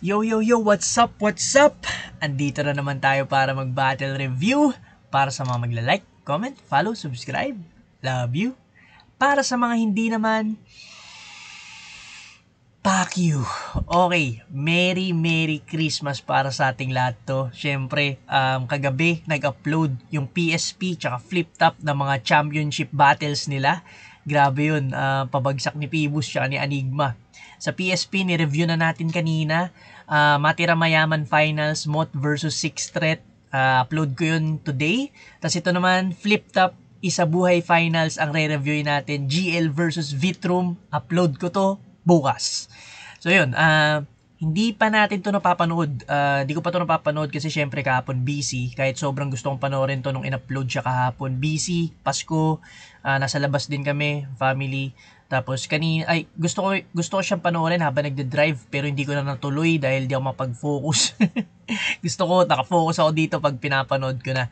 Yo, what's up? Andito na naman tayo para mag-battle review. Para sa mga magla-like, comment, follow, subscribe. Love you. Para sa mga hindi naman, fuck you. Okay, Merry Christmas para sa ating lahat to. Siyempre, kagabi nag-upload yung PSP tsaka flip-top ng mga championship battles nila. Grabe yun, pabagsak ni Phoebus tsaka ni Enigma. Sa PSP, ni-review na natin kanina. Matira Mayaman Finals, Moth versus Six Threat. Upload ko yun today. Tapos ito naman, flip-top, Isabuhay Finals ang re-reviewin natin. GL versus Vitrum. Upload ko to bukas. So yun, hindi pa natin to napapanood. Di ko pa to napapanood kasi syempre kahapon busy. Kahit sobrang gusto kong panoorin to nung in-upload siya kahapon. Busy, Pasko, nasa labas din kami, family. Tapos gusto ko siyang panoorin habang nagde-drive pero hindi ko na natuloy dahil di ako mapag-focus. Gusto ko nakafocus ako dito pag pinapanood ko na.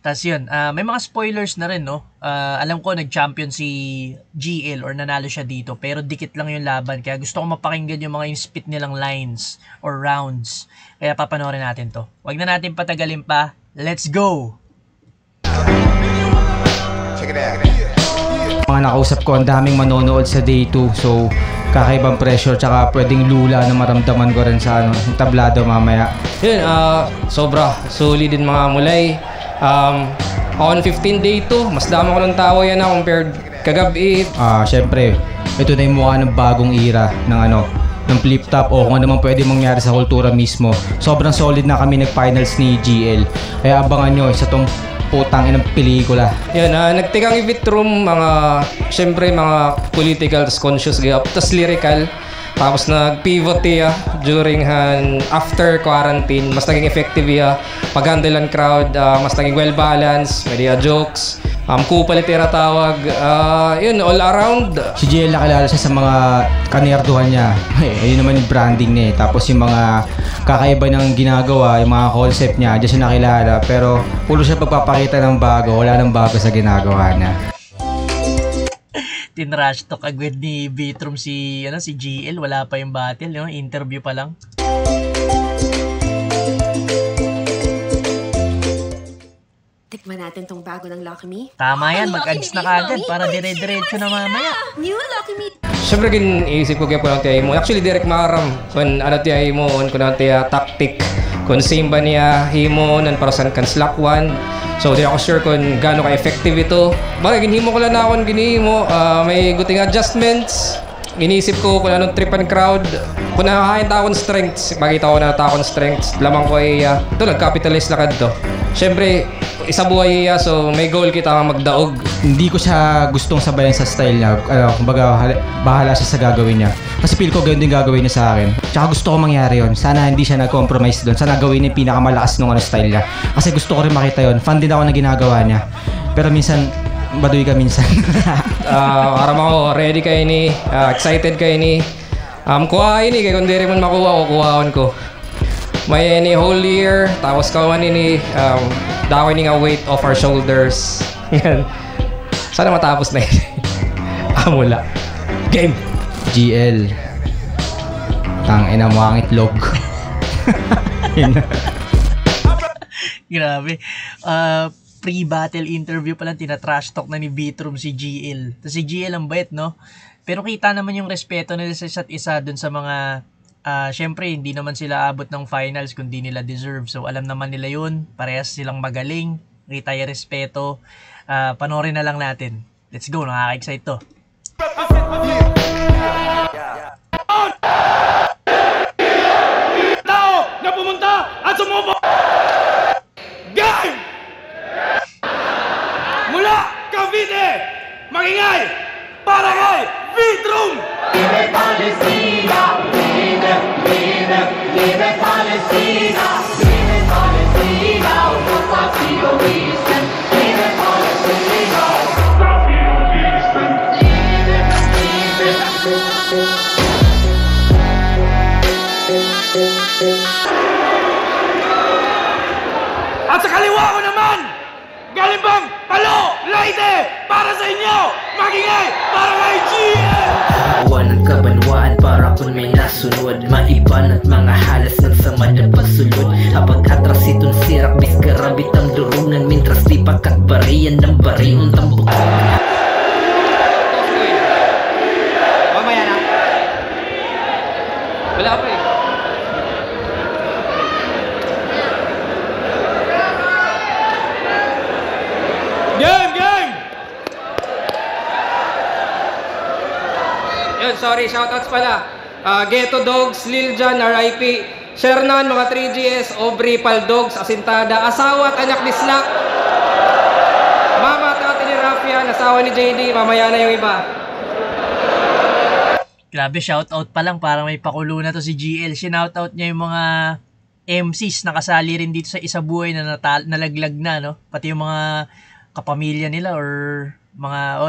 Tapos yun, may mga spoilers na rin, no? Alam ko nag-champion si GL or nanalo siya dito pero dikit lang yung laban. Kaya gusto ko mapakinggan yung mga spit nilang lines or rounds. Kaya papanoorin natin to. Wag na natin patagalin pa. Let's go! Check it out. Mga nakausap ko, ang daming manonood sa day 2. So, kakaibang pressure tsaka pwedeng lula na maramdaman ko rin sa yung tablado mamaya. Yun, sobra solid din mga mulay. On 15 day 2, mas dami ko ng tao yan compared kagabi. Syempre, ito na yung mukha ng bagong era ng flip-top o kung ano man pwede mangyari sa kultura mismo. Sobrang solid na kami nag-finals ni GL. Kaya abangan nyo sa tong putang inang pelikula. Yan, nagtikang Vitrum, syempre mga political, conscious, tapos lyrical. Tapos nag-pivot during after quarantine. Mas naging effective pag-handle ang crowd, mas naging well-balanced, may jokes. Kupal tira tawag. Yun, all around. Si GL nakilala siya sa mga kanerduhan niya. Ayun naman yung branding niya. Tapos yung mga kakaiba niyang ginagawa, yung mga concept niya, diyan siya nakilala. Pero puro siya pagpapakita ng bago. Wala nang bago sa ginagawa niya. Tinrash talk agad ni Vitrum si GL. Wala pa yung battle, interview pa lang. Tikman natin tong bago ng Lucky Me. Tama yan, mag-ads na kagad para dire-diretso na mamaya. New Lucky Me. Siyempre iisip ko kaya po lang tayo mo. Actually, direct makaram. Kung tayo mo, kung tayo tactic. Kung same ba niya himo nan para saan kan slack one. So di ako sure kung gaano ka-effective ito. Bakit ginhimo ko lang na akong ginhimo. May guting adjustments. Inisip ko kung anong trip and crowd. Kung nakakain ta akong strengths, makita ko na akong strengths. Lamang ko ay ito nag-capitalize lakad to. Siyempre, isa buhay so may goal kita nga magdaog. Hindi ko siya gustong sabayan sa style niya. Kumbaga, bahala siya sa gagawin niya. Kasi feel ko ganun din gagawin niya sa akin. Tsaka gusto ko mangyari yon. Sana hindi siya nag-compromise doon. Sana gawin niya yung pinakamalakas nung style niya. Kasi gusto ko rin makita yon. Fan din ako na ginagawa niya. Pero minsan, baduy ka minsan. Aram ako, ready kayo ni, excited kayo ni. Kuhain ni, kaya kung di rin man makuha ko, kuhaon ko. May any whole year, tapos kawan ni dawin nga weight off our shoulders. Yan. Sana matapos na yun. Mula. Game! GL. Tangina mo ang itlog. Grabe. Pre-battle interview pa lang, tina-trash talk na ni Vitrum si GL. Tapos si GL ang bait, no? Pero kita naman yung respeto nila sa isa't isa dun sa mga syempre, hindi naman sila abot ng finals kung di nila deserve. So, alam naman nila yun. Parehas silang magaling. Kita yung respeto. Panoorin na lang natin. Let's go. Nakaka-excite to. Tao na pumunta at sumubo! Game! Mula Cavite, magingay para kay Vitrum! Vive Palestina! Vive Palestina! Vive Palestina! Un partido Winston! Vive Palestina! Partido Winston! At sa kaliwa ko naman, galing bang Palo, Leyte, para sa inyo, magingay para kay GL! Walang kabanwaan para kung may nasunod, maiban at mga halas ng sama na pasulod. Habang atras itong sirak, bis karabit ang durunan, mintras di pakat bariyan ng bariong tambok. Mamaya na. Wala pa eh. Game! Yun, sorry, shoutouts pala. Ghetto Dogs, Lil Jan, RIP, Shernan, mga 3GS, Aubrey, Paldogs, Asintada, asawa at anak ni Slack, mama at ate ni Rafian, asawa ni JD, mamaya na yung iba. Grabe, shoutout pa lang, parang may pakulo na to si GL. Shoutout niya yung mga MCs na kasali rin dito sa Isa Buhay na nalaglag na, no? Pati yung mga kapamilya nila or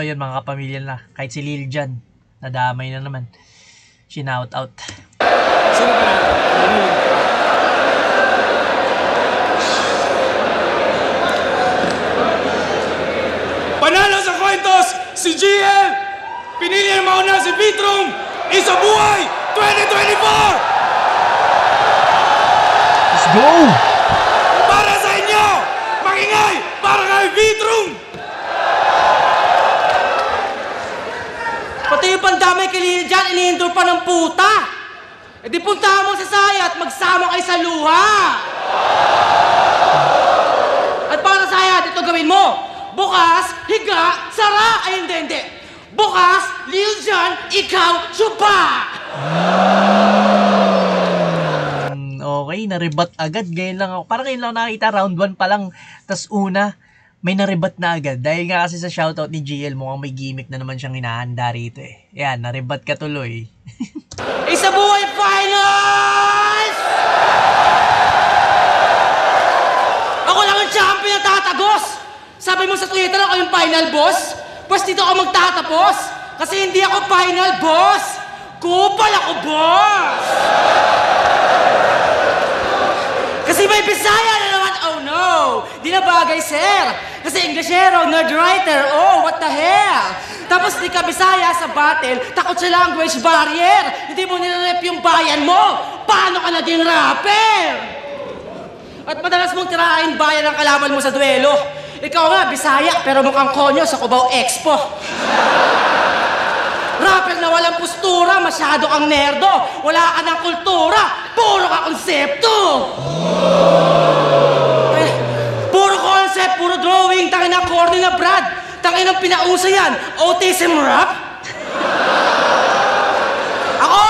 yun, mga kapamilya na. Kahit si Lil Jan, nadamay na naman. Shoutout. Sino ba na? Panalo sa Cointos, si GL! Pinili ang mauna si Vitrum! Isa Buhay 2024! Let's go! Para sa inyo! Makingay! Para kay Vitrum! Pati yung pandamay kay Lil Jan, inihindur pa ng puta. E di puntahan mo sa saya at magsama kayo sa luha. At para sa saya, dito gawin mo. Bukas, higa, sara. Ay, hindi. Bukas, Lil Jan, ikaw, suba. Okay, naribat agad. Ngayon lang ako. Parang ngayon lang nakita, round 1 pa lang. Tas una, may naribat na agad. Dahil nga kasi sa shoutout ni GL, mukhang may gimmick na naman siyang hinahanda rito eh. Yan, naribat ka tuloy. Isa Buhay Finals! Ako lang ang champion na tatagos! Sabi mo sa Twitter ako yung final boss? Pas dito ako magtatapos! Kasi hindi ako final boss! Kupal ako boss! Kasi may Bisaya na naman, oh no! Di na bagay, sir! Kasi Englishero, nerd writer, oh, what the hell? Tapos di ka Bisaya sa battle, takot sa language barrier! Hindi mo nilarep yung bayan mo! Paano ka naging rapper? At madalas mong tirahin bayan ang kalaban mo sa duelo. Ikaw nga, Bisaya, pero mukhang konyo sa Cubao Expo. Rapper na walang postura, masyado kang nerdo. Wala ka ng kultura, puro ka konsepto. Puro concept, puro drawing, tangin na corny na Brad. Tangin ang pinausa yan, autism rap. Ako,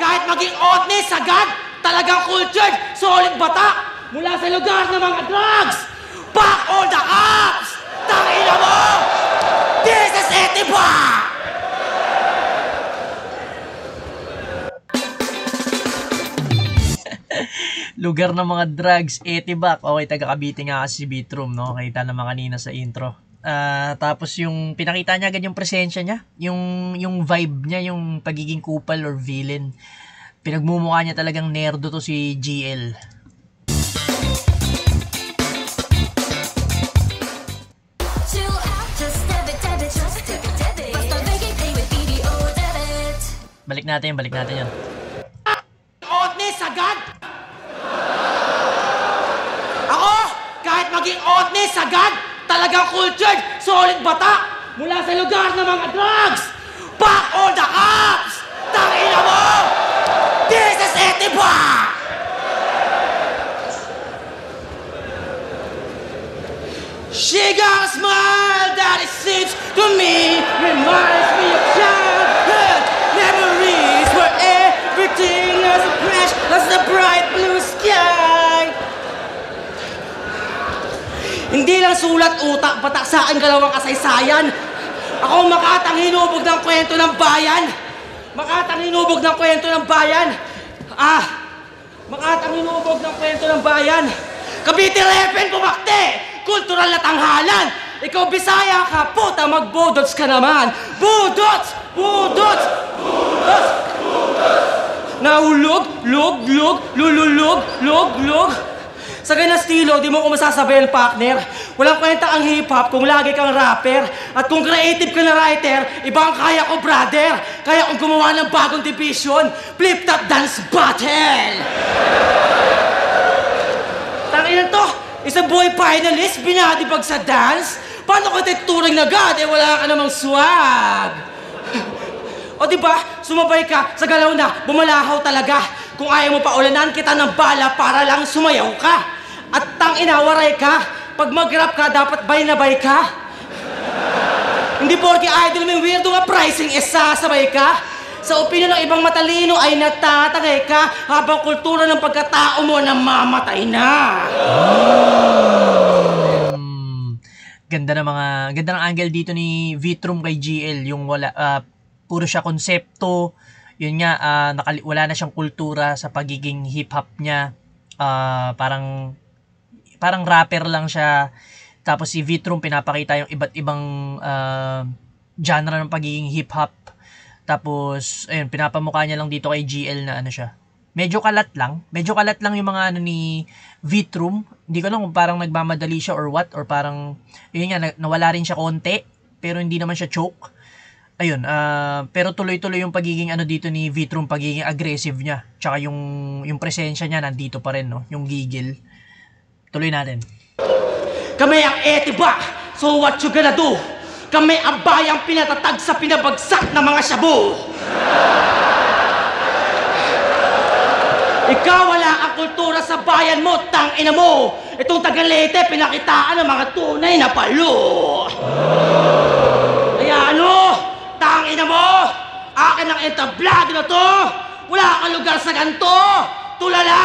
kahit maging otne, sagad, talagang cultured, solid bata. Mula sa lugar ng mga drugs. Back all the cops! Tangin na mo! This is Etiba! Lugar ng mga drugs, Etibac. Okay, taga Cavite nga kasi si Vitrum, no? Kita naman kanina sa intro. Tapos yung pinakita niya agad yung presensya niya, yung vibe niya, yung pagiging kupal or villain. Pinagmumukha niya talagang nerdo to si GL. Balik natin yun. Otne, sagad! Ako, kahit maging otne, sagad, talagang cultured, solid bata. Mula sa lugar ng mga drugs. Back all the cops! Tangin na mo! This is Etiba! She got a smile that it seems to me reminds me of childhood memories where everything is a crash as the bright blue sky. Hindi lang sulat utak, batak sa akin kalawang kasaysayan. Ako Makatang hinubog ng kwento ng bayan. Makatang hinubog ng kwento ng bayan. Makatang hinubog ng kwento ng bayan. Cavite Repen bumakte! Kultural na tanghalan! Ikaw Bisaya ka, puta, magbudots ka naman! Budots! Budots! Budots! Budots! Nahulog, log, log, lululog, log, log. Sa ganang estilo, di mo ko masasabay ang partner. Walang kwenta ang hip-hop kung lagi kang rapper. At kung creative ka na writer, iba ang kaya ko, brother. Kaya kung gumawa ng bagong division, Flip Top Dance Battle! Tanginan to, isang boy finalist, binadibag sa dance? Paano ka tituring na agad? Wala ka namang swag. O diba, sumabay ka sa galaw na, bumalahaw talaga. Kung ayaw mo pa ulanan kita ng bala para lang sumayaw ka. At tangina, ka. Pag mag-rap ka, dapat bay na bay ka. Hindi porke idol mo yung weirdo nga pricing, sasabay ka. Sa opinion ng ibang matalino ay natatagay ka habang kultura ng pagkatao mo namamatay na. Ganda ng angle dito ni Vitrum kay GL, yung puro siya konsepto, yun nga, wala na siyang kultura sa pagiging hip-hop niya, parang rapper lang siya, tapos si Vitrum pinapakita yung iba't ibang genre ng pagiging hip-hop, tapos, ayun, pinapamukha niya lang dito kay GL na ano siya, medyo kalat lang yung mga ano ni Vitrum. Hindi ko alam kung parang nagmamadali siya or what, or parang, yun nga, nawala rin siya konti, pero hindi naman siya choke. Ayun, pero tuloy-tuloy yung pagiging ano dito ni Vitrum, pagiging aggressive niya, tsaka yung presensya niya nandito pa rin, no? Yung gigil. Tuloy natin. Kami ang etiba, so what you gonna do? Kami ang bayang pinatatag sa pinabagsak ng mga shabu. Ikaw wala ang kultura sa bayan mo, tangina mo! Itong Tagalete, pinakitaan ng mga tunay na palo! Kaya ano? Tangina mo! Akin ang entablado na to! Wala kang lugar sa ganito! Tulala,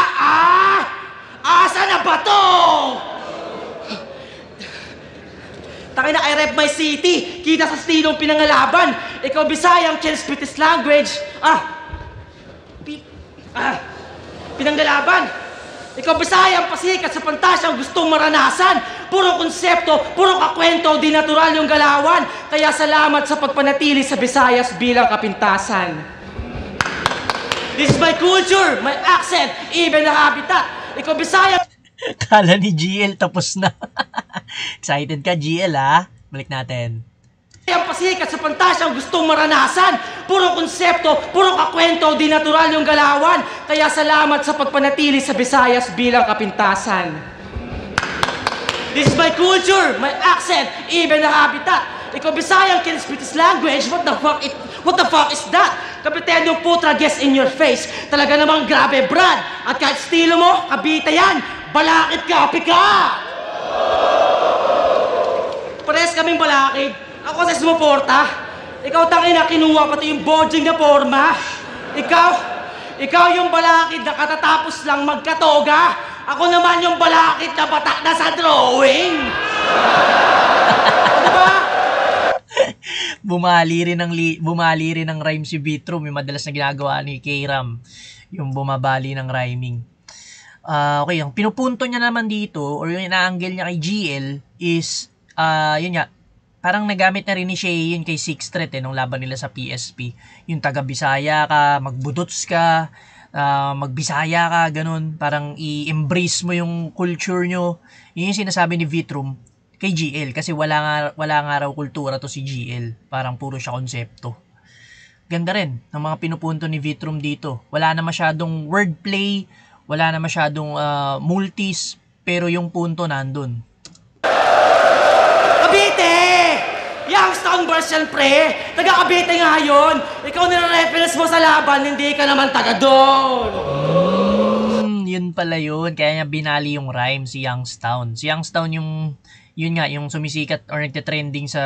asa na ba to? Tangina, I rep my city! Kita sa stilong pinangalaban! Ikaw Bisayang, can speak this language! Pinanggalaban! Ikaw Bisayang pasikat sa pantasyang gustong maranasan. Puro konsepto, puro kakwento, di natural yung galawan. Kaya salamat sa pagpanatili sa Visayas bilang kapintasan. This is my culture, my accent, even the habitat. Ikaw Bisayang... Kala ni GL tapos na. Excited ka GL ha? Balik natin. Ang pasikat sa pantasyang gustong maranasan. Puro konsepto, puro kakwento, di natural yung galawan. Kaya salamat sa pagpanatili sa Visayas bilang kapintasan. This is my culture, my accent, even the habitat. Ikaw Bisayang can speak this language, what the fuck is that? Kapitendong putra, guess in your face. Talaga namang grabe, Brad. At kahit estilo mo, kabita yan. Balakid ka, pika! Pares kaming balakid. Ako sa sumuporta. Ikaw tangina, kinuha pati yung bodging na forma. Ikaw yung balakid na katatapos lang magkatoga. Ako naman yung balakid na batak na sa drawing. Diba? Bumali rin ng rhyme si Vitrum, yung madalas na ginagawa ni K-Ram, yung bumabali ng rhyming. Okay, ang pinupunto niya naman dito, or yung ina-angle niya kay GL is, yun nga, parang nagamit na rin ni Shay yun kay Sixth Threat nung laban nila sa PSP. Yung taga-Bisaya ka, magbudots ka, magbisaya ka, ganun. Parang i-embrace mo yung culture nyo. Yun yung sinasabi ni Vitrum kay GL. Kasi wala nga raw kultura to si GL. Parang puro siya konsepto. Ganda rin ng mga pinupunto ni Vitrum dito. Wala na masyadong wordplay, wala na masyadong multis, pero yung punto nandun. Cavite! Youngstown version, pre! Taga Cavite nga yun! Ikaw nire-reference mo sa laban, hindi ka naman taga doon! Yun pala yun. Kaya niya binali yung rhyme, si Youngstown. Si Youngstown yun nga, yung sumisikat or nagte-trending sa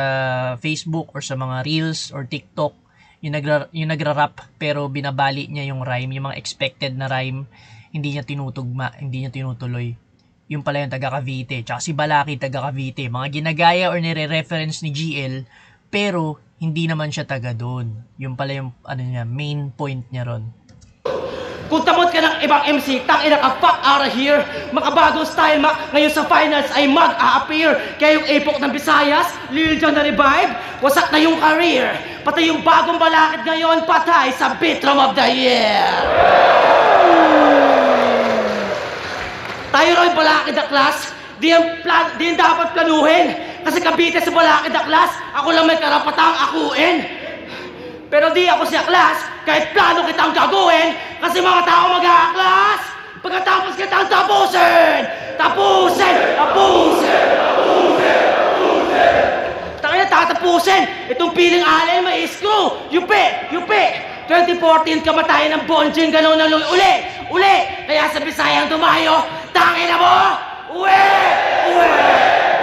Facebook or sa mga Reels or TikTok. Yung nagra-rap pero binabali niya yung rhyme, yung mga expected na rhyme, hindi niya tinutugma, hindi niya tinutuloy. Yung pala yung taga Cavite. Tsaka si Balaki taga Cavite. Mga ginagaya or nire-reference ni GL, pero hindi naman siya taga doon. Yung pala yung main point niya ron. Kung tamot ka ng ibang MC, tangina ka, fuck out of here. Makabagong style, ngayon sa finals ay mag-a-appear. Kaya yung epok ng Visayas, Lil Jon na revive, wasak na yung career. Pati yung bagong balakid ngayon, patay sa Vitrum of the Year. Tayo raw ang Balakid Aklas, di yan dapat planuhin. Kasi Cavite sa Balakid Aklas, ako lang may karapatang akuin. Pero di ako si Aklas, kahit plano kitang gagawin, kasi mga tao mag-aaklas. Pagkatapos kitang tapusin! Tapusin! Tapusin! Tapusin! Tapusin! Tangina, tatapusin! Itong piling alin, may screw! Yupi! Yupi! 2014, kamatayan ng Bonjing, gano'n na uli! Uli! Kaya sa Bisayang dumayo, tangina mo! Uwi! Uwi!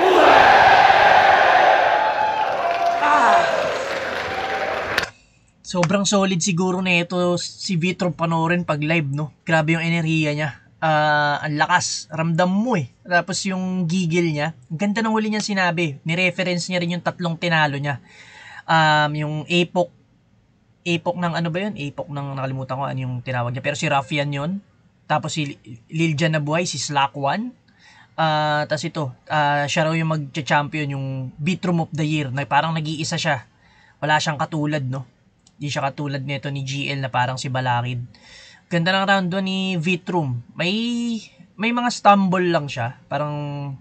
Uwi! Sobrang solid siguro na ito si Vitrom panoorin pag live, no? Grabe yung enerhiya niya. Ang lakas. Ramdam mo eh. Tapos yung gigil niya. Ang ganda ng huli niya sinabi. Ni-reference niya rin yung 3 tinalo niya. Yung Epoch ng ano ba yun? Epoch ng nakalimutan ko ano yung tinawag niya. Pero si Ruffian yun. Tapos si Liljan na buhay, si Slack One. Tapos ito, siya raw yung mag-champion, yung Vitrom of the Year. Na parang nag-iisa siya. Wala siyang katulad, no? Di siya katulad nito ni GL na parang si Balakid. Ganda ng round 2 ni Vitrom. May mga stumble lang siya. Parang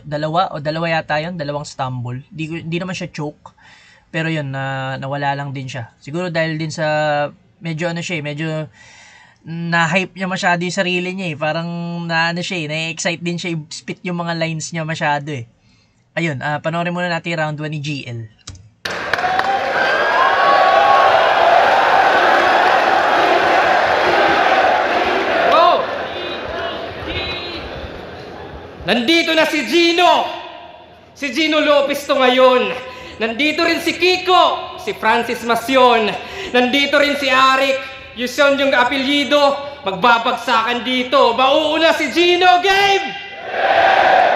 dalawa yata yun. 2 stumble. Di naman siya choke. Pero yun, nawala lang din siya. Siguro dahil din sa medyo medyo na-hype niya masyado yung sarili niya eh. Parang na-excite din siya i-spit yung mga lines niya masyado eh. Ayun, panoorin muna natin round 1 ni GL. Nandito na si Gino! Si Gino Lopez to ngayon. Nandito rin si Kiko, si Francis Macion. Nandito rin si Arik, yun yung apelyido. Magbabagsakan dito. Mauuna si Gino, game!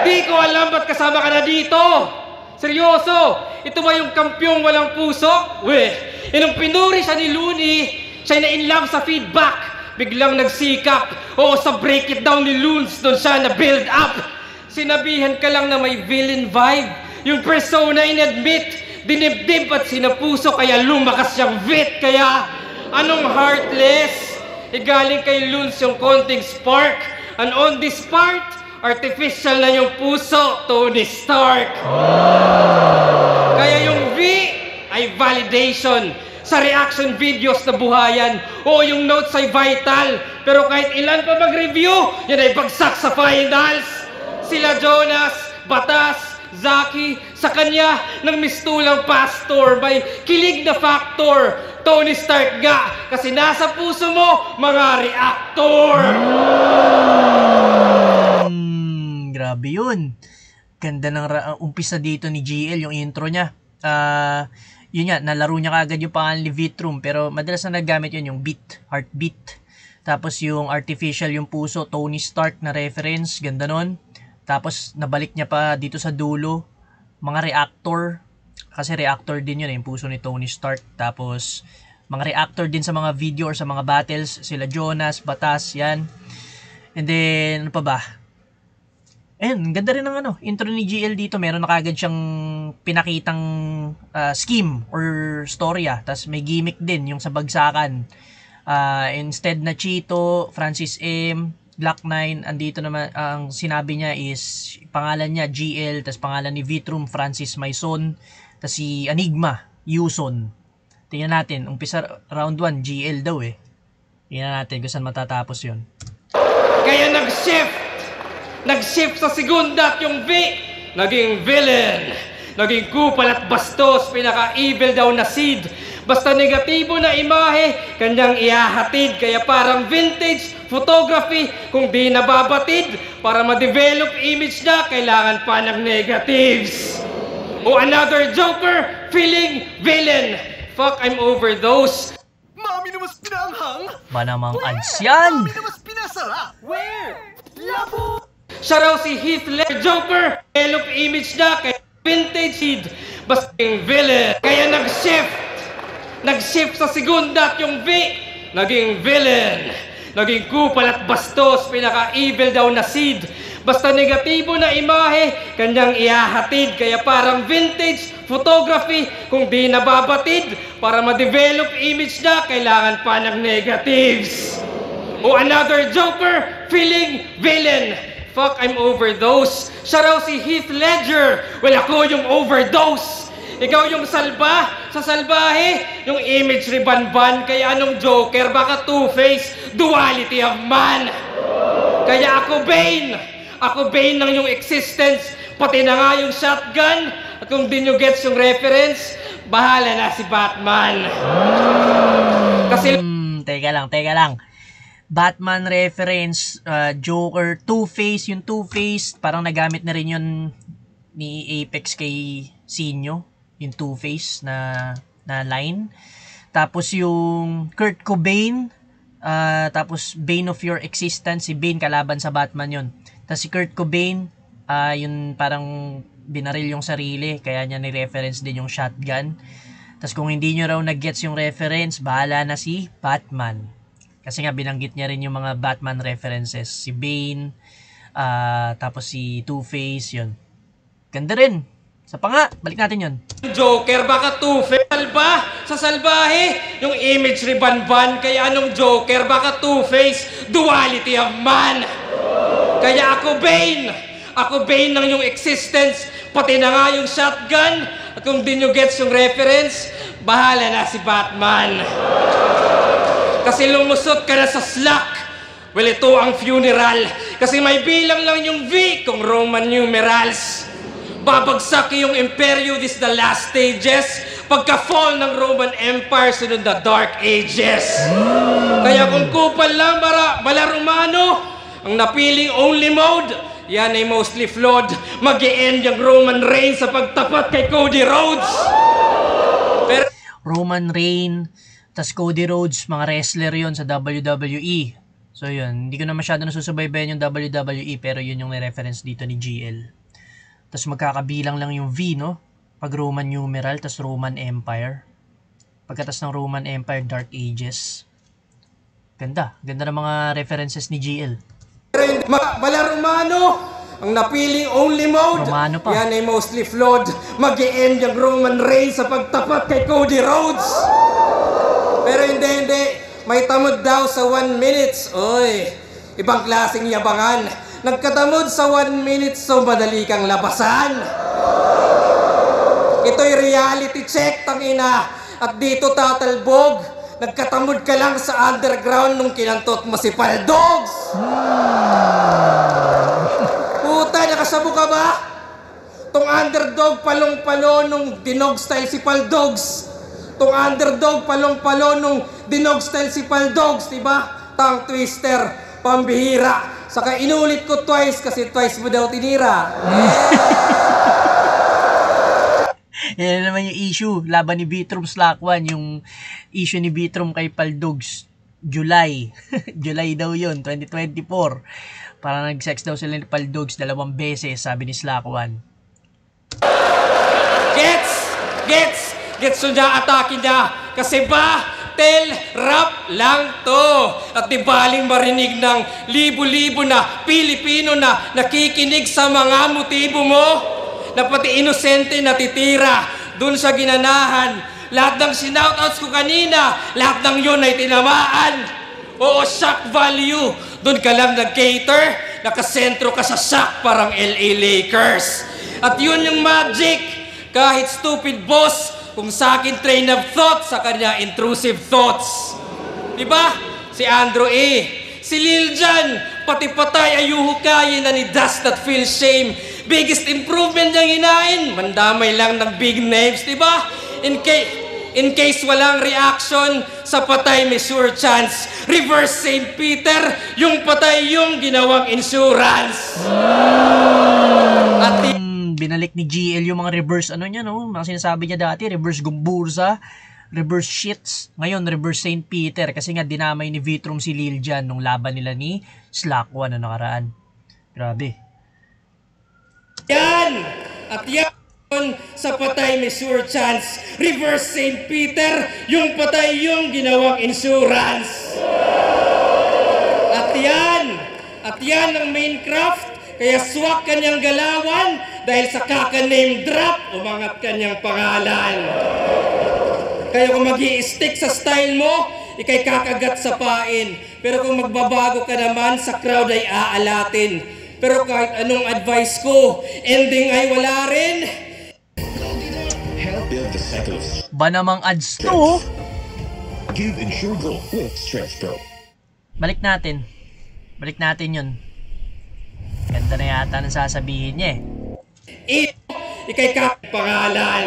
Di ko alam ba't kasama ka na dito. Seryoso, ito ba yung kampyong walang puso? Inong pinuri siya ni Looney, siya na in love sa feedback. Biglang nagsikap. Oo, sa break it down ni Loons, doon siya na build up. Sinabihan ka lang na may villain vibe. Yung persona in-admit, dinibdib at sinapuso, kaya lumakas siyang vit. Kaya, anong heartless? Galing kay Loons yung konting spark. And on this part, artificial na yung puso, Tony Stark. Kaya yung V ay validation. Sa reaction videos na buhayan, o yung notes ay vital. Pero kahit ilan pa mag-review, yan ay bagsak sa finals. Sila Jonas, Batas, Zaki, sa kanya ng mistulang pastor, may kilig na factor. Tony Stark nga, kasi nasa puso mo, mga reactor. Grabe yun. Ganda ng umpisa dito ni GL, yung intro niya. Yun nga, nalaro niya kagad yung pangalan ni Vitrom, pero madalas na nagamit yun yung beat, heartbeat. Tapos yung artificial, yung puso, Tony Stark na reference, ganda nun. Tapos nabalik niya pa dito sa dulo, mga reactor, kasi reactor din yun, yung puso ni Tony Stark. Tapos mga reactor din sa mga video or sa mga battles, sila Jonas, Batas, yan. And then, ano pa ba? Ayun, ganda rin ng intro ni GL dito. Meron na kagad siyang pinakitang scheme or storya. Tapos may gimmick din yung sa bagsakan. Instead na Chito, Francis M, Black 9, andito naman ang sinabi niya is pangalan niya GL, tapos pangalan ni Vitrom, Francis Maison, tapos si Enigma, Yuson. Tingnan natin, umpisa round 1, GL daw eh. Tingnan natin kung saan matatapos yun. Kaya nag-shift sa segunda at yung V, naging villain. Naging kupal at bastos, pinaka-evil daw na seed. Basta negatibo na imahe, kanyang ihahatid. Kaya parang vintage photography, kung di nababatid. Para ma-develop image na, kailangan pa ng negatives. O another joker, feeling villain. Fuck, I'm over those. Mami na mas pinaanghang? Ba namang ads yan? Mami na mas pinasarap? Where? Labo! Siya raw si Heath Ledger Joker. Develop image na, kaya vintage seed. Basta yung villain. Kaya nag-shift sa segunda at yung V, naging villain. Naging kupal at bastos, pinaka-evil daw na seed. Basta negatibo na imahe, kanyang ihahatid. Kaya parang vintage photography, kung di nababatid. Para ma-develop image na, kailangan pa ng negatives. O another Joker feeling villain. Fuck, I'm overdose. Siya raw si Heath Ledger. Well, ako yung overdose. Ikaw yung salba sa salbahe, yung imagery banban. Kaya anong Joker? Baka Two-Face, duality of man. Kaya ako Bane. Ako Bane ng yung existence. Pati na nga yung shotgun. At kung di nyo gets yung reference, bahala na si Batman. Kasi... Teka lang. Batman reference, Joker, Two-Face. Yung Two-Face, parang nagamit na rin yun ni Apex kay Sinyo. Yung Two-Face na line. Tapos yung Kurt Cobain, tapos Bane of Your Existence, si Bane kalaban sa Batman yun. Tapos si Kurt Cobain, yun parang binaril yung sarili, kaya niya ni-reference din yung shotgun. Tapos kung hindi nyo raw nag-gets yung reference, bahala na si Batman. Kasi nga binanggit niya rin yung mga Batman references. Si Bane, tapos si Two-Face, yun. Ganda rin. Sa pa nga, balik natin yun. Joker, baka Two-Face. Salba sa salbahe, yung imagery banban. Kaya anong Joker, baka Two-Face, duality of man. Kaya ako Bane. Ako Bane ng yung existence. Pati na nga yung shotgun. At kung di nyo gets yung reference, bahala na si Batman. Kasi lumusot ka na sa slack. Well, ito ang funeral. Kasi may bilang lang yung V kung Roman numerals. Babagsak yung Imperyo, this the last stages. Pagka-fall ng Roman Empire, sunod na Dark Ages. Kaya kung kupal lang bala Romano, ang napiling only mode, yan ay mostly flawed. Mag-e-end yung Roman reign sa pagtapat kay Cody Rhodes. Pero Roman Reign, tas Cody Rhodes, mga wrestler yon sa WWE. So yun, hindi ko na masyado nasusubaybayan yung WWE, pero yun yung reference dito ni GL. Tas magkakabilang lang yung V, no? Pag Roman numeral, tas Roman Empire. Pagkatas ng Roman Empire, Dark Ages. Ganda ng mga references ni GL. Bala Romano, ang napiling only mode, Romano pa. yan ay mostly flawed. Mag-e-end yung Roman reign sa pagtapat kay Cody Rhodes. Pero hindi. May tamod daw sa 1 minute. Oy, ibang klaseng yabangan. Nagkatamod sa 1 minute, so madali kang labasan. Ito'y reality check, tangina. At dito tatalbog. Nagkatamod ka lang sa underground nung kinantot mo si Paldogs. Puta, nakasabo ka ba? Tong underdog palong-palo nung dinog style si Paldogs. Tong underdog palong-palo nung dinog style si Paldogs, diba? Tang twister, pambihira. Saka inulit ko twice kasi twice mo daw tinira. Yan naman yung issue. Laban ni Vitrum Slakwan, yung issue ni Vitrum kay Paldogs. July. July daw yun, 2024. Parang nag-sex daw sila ni Paldogs 2 beses, sabi ni Slakwan. Gets so niya, atake niya. Kasi battle rap lang to. At di baling marinig ng libo-libo na Pilipino na nakikinig sa mga motibo mo. Na pati inosente natitira dun sa ginanahan. Lahat ng sinoutouts ko kanina, lahat ng yun ay tinamaan. Oo, shock value. Dun ka lang nag-cater, nakasentro ka sa shock parang LA Lakers. At yun yung magic. Kahit stupid boss, kung sa akin train of thought, sa kanya intrusive thoughts. Diba? Si Andrew A. Si Lil Jon, pati patay ay huhukayin na ni Does Not Feel Shame. Biggest improvement niyang hinain, mandamay lang ng big names, diba? In case walang reaction, sa patay may sure chance. Reverse St. Peter, yung patay yung ginawang insurance. At binalik ni GL yung mga reverse niya, no? Mga sinasabi niya dati, reverse Gumburza, reverse shits. Ngayon, reverse St. Peter kasi nga dinamay ni Vitrum si Lil Jon nung laban nila ni Slakwan na nakaraan. Grabe. Yan! At yan sa patay may sure chance. Reverse St. Peter, yung patay yung ginawang insurance. At yan ang main craft. Kaya swak kanyang galawan dahil sa kaka-name drop, umangat kanyang pangalan. Kaya kung mag-i-stick sa style mo, ikay kakagat sa pain. Pero kung magbabago ka naman, sa crowd ay aalatin. Pero kahit anong advice ko, ending ay wala rin. Help build the cycle of Ba namang ads to? Give Ensure Glow with Stretch Pro. Balik natin yun. Ganda na yata ng sasabihin niya Ikay pangalan.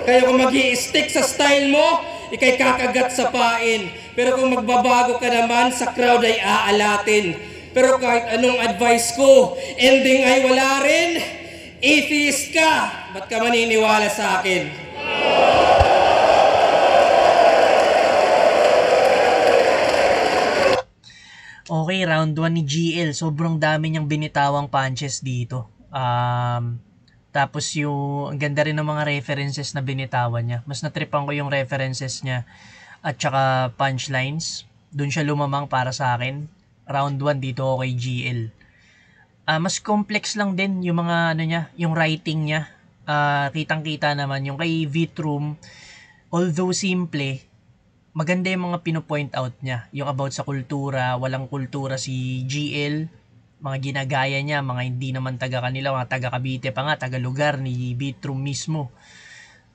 Kaya kung mag-i-stick sa style mo, ikay kakagat sa pain. Pero kung magbabago ka naman, sa crowd ay aalatin. Pero kahit anong advice ko, ending ay wala rin. Atheist ka, ba't ka maniniwala sa akin? Okay, round 1 ni GL. Sobrang dami niyang binitawang punches dito. Tapos ang ganda rin ng mga references na binitawan niya. Mas natripan ko yung references niya at saka punchlines. Doon siya lumamang para sa akin. Round 1 dito ako kay GL. Mas complex lang din yung mga yung writing niya. Kitang-kita naman yung kay Vitrum. Although simple, maganda yung mga pinopoint out niya. Yung about sa kultura, walang kultura si GL. Mga ginagaya niya, mga hindi naman taga kanila, mga taga Cavite pa nga, taga lugar ni Vitrum mismo.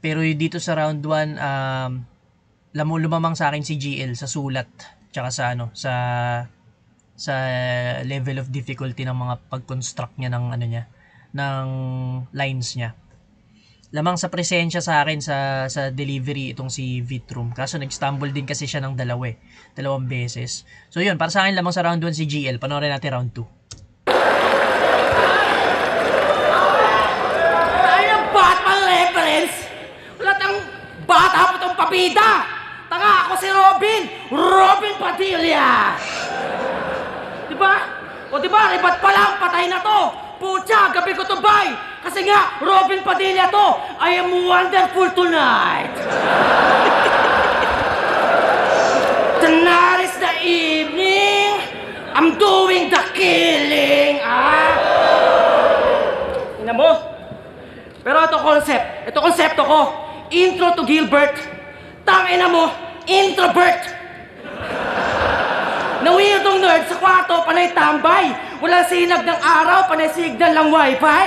Pero dito sa round 1, lumamang sa akin si GL sa sulat, tsaka sa level of difficulty ng mga pag-construct niya ng ng lines niya. Lamang sa presensya sa akin sa delivery itong si Vitrum. Kaso nag-stumble din kasi siya ng dalawang beses. So yun, para sa akin lamang sa round 1 si GL. Panoorin natin round 2. Wala tang bata po itong pabida. Tanga ako si Robin Padilla. Diba? O diba, ribat pa lang, patay na to. Pucha, gabi ko to bay. Kasi nga, Robin Padilla to. I am wonderful tonight. Tonight is the evening. I'm doing the killing. Ina mo? Pero ito konsepto ko. Intro to Gilbert. Tangina mo, introvert. Nawiyadong nerd sa kwarto, panay tambay. Walang sinag ng araw, panay signal ng wifi.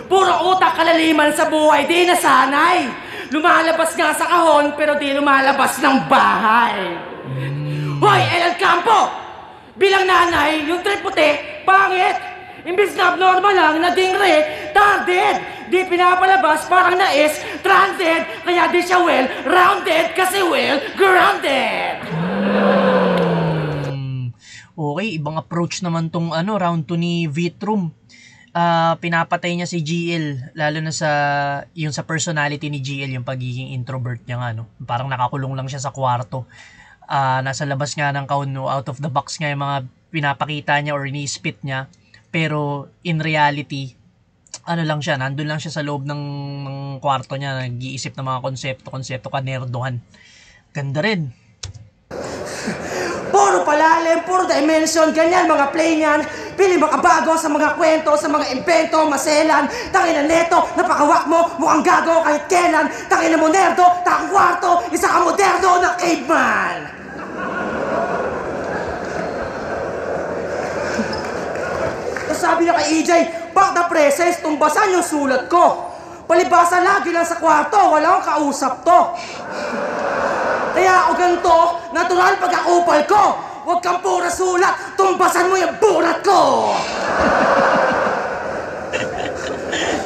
Puro utak kalaliman sa buhay, di nasanay. Lumalabas nga sa kahon, pero di lumalabas ng bahay. Hoy, El Campo! Bilang nanay, yung trip puti, pangit. Imbis na abnormal lang, naging retarded. Di pinapalabas, parang nais, stranded. Kaya di siya well-rounded, kasi well-grounded. Okay, ibang approach naman tong round 2 ni Vitrum. Pinapatay niya si GL, lalo na yung sa personality ni GL, yung pagiging introvert niya nga, parang nakakulong lang siya sa kwarto. Nasa labas nga ng kahon, out of the box nga yung mga pinapakita niya or ni-spit niya. Pero in reality, lang siya, nandun lang siya sa loob ng kwarto niya, nag-iisip ng mga konsepto, kanerdohan. Ganda rin. Puro palalim, puro dimension, ganyan mga play niyan. Pili makabago sa mga kwento, sa mga impento, maselan. Tangina neto, napakawak mo, mukhang gago kahit kailan. Tangina mo nerdo, takang kwarto, isa ka moderno na caveman. Tapos sabi niya kay EJ, back the presses, tumbasan yung sulat ko. Palibasa lagi lang sa kwarto, wala akong kausap to. Kaya ako ganito, natural pagkakupal ko. Huwag kang pura sulat, tumbasan mo yung burat ko.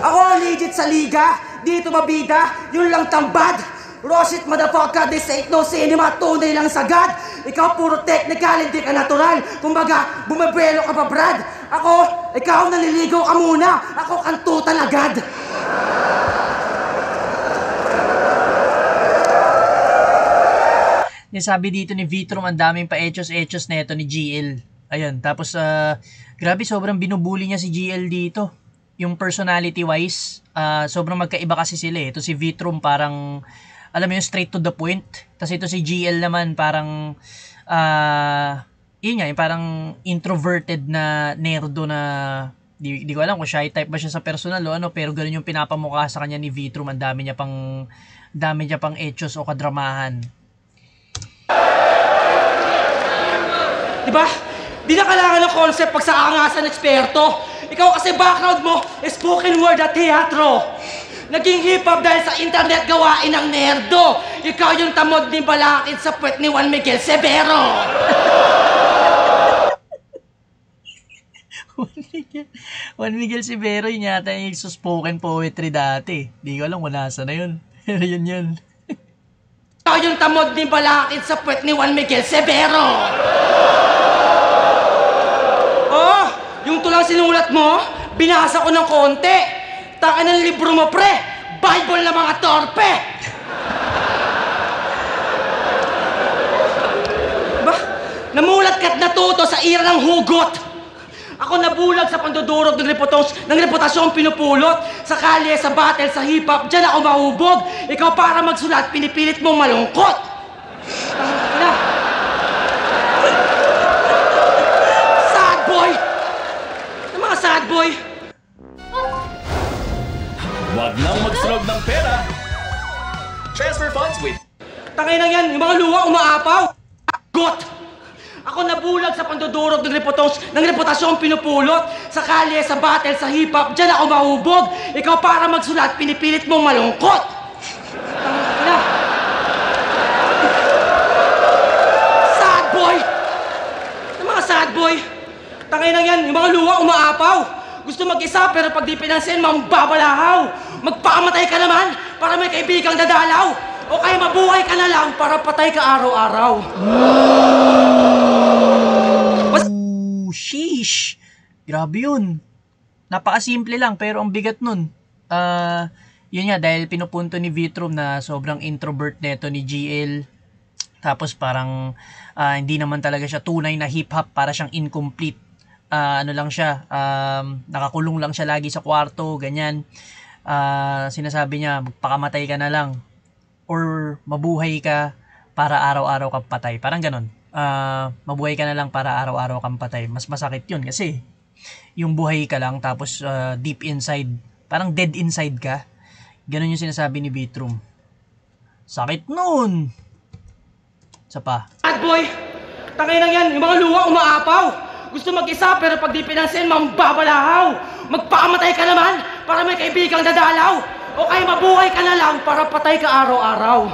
Ako legit sa liga, dito mabida, yun lang tambad. Roshit motherfucker, this ain't no cinema, tunay lang sagad. Ikaw puro technical, hindi ka natural. Kumbaga, bumabelo ka pa Brad. Ako, ikaw naliligaw ka muna. Ako kantutan agad. Sabi dito ni Vitrum, ang daming pa-echos na ito ni GL. Ayun, tapos grabe, sobrang binubuli niya si GL dito. Yung personality-wise, sobrang magkaiba kasi sila eh. Ito si Vitrum parang, alam mo yung straight to the point. Tapos ito si GL naman parang, yun nga, yung parang introverted na nerdo na, di ko alam kung shy type ba siya sa personal o ano, pero ganun yung pinapamukha sa kanya ni Vitrum. Ang dami niya pang echos o kadramahan. Di ba? Di na kailangan ng concept pag sa angasan eksperto. Ikaw kasi background mo is spoken word at teatro. Naging hip-hop dahil sa internet gawain ng nerdo. Ikaw yung tamod ni balakid sa puwet ni Juan Miguel Severo. Juan Miguel Severo, yun yata yung spoken poetry dati. Di ko alam kung nasa na yun. Pero yun. Ikaw yung tamod ni balakid sa puwet ni Juan Miguel Severo. Oh, yung tulang sinulat mo, binasa ko ng konti. Taka ng libro mo, pre. Bible na mga torpe. Ba, namulat ka't natuto sa ira ng hugot. Ako nabulag sa pandudurog ng reputasyong pinupulot. Sa kalye, sa battle, sa hip-hop, dyan ako mahubog. Ikaw para magsulat, pinipilit mong malungkot. Sad boy! Yung mga sad boy. Wag nang magsunog ng pera. Transfer funds with... Tangay na yan, yung mga luha umaapaw. Got! Ako nabulag sa pandudurog ng reputasyong pinupulot. Sa kalye, sa battle, sa hip-hop, dyan ako mahubog. Ikaw para magsulat, pinipilit mong malungkot. Sad boy! Yung mga sad boy. Tangay na yan, yung mga luha umaapaw. Gusto mag-isa pero pag di pinansin, mambabalahaw. Magpakamatay ka naman para may kaibigang dadalaw. O kaya mabuhay ka na lang para patay ka araw-araw. Sheesh! Grabe yun. Napakasimple lang pero ang bigat nun. Yun nga, dahil pinupunto ni Vitrum na sobrang introvert neto ni GL. Tapos parang hindi naman talaga siya tunay na hip-hop, para siyang incomplete. Ano lang siya, nakakulong lang siya lagi sa kwarto, ganyan. Sinasabi niya, magpakamatay ka na lang. Or mabuhay ka para araw-araw kang patay. Parang ganon. Mabuhay ka na lang para araw-araw kang patay. Mas masakit yun kasi yung buhay ka lang tapos deep inside, parang dead inside ka. Ganon yung sinasabi ni Vitrum. Sakit nun! Isa pa. Bad boy! Tangay na yan, yung mga luha umaapaw. Gusto mag-isa pero pag di pinansin, mambabalahaw. Magpakamatay ka naman para may kaibigang dadalaw. O kaya mabuhay ka na lang para patay ka araw-araw.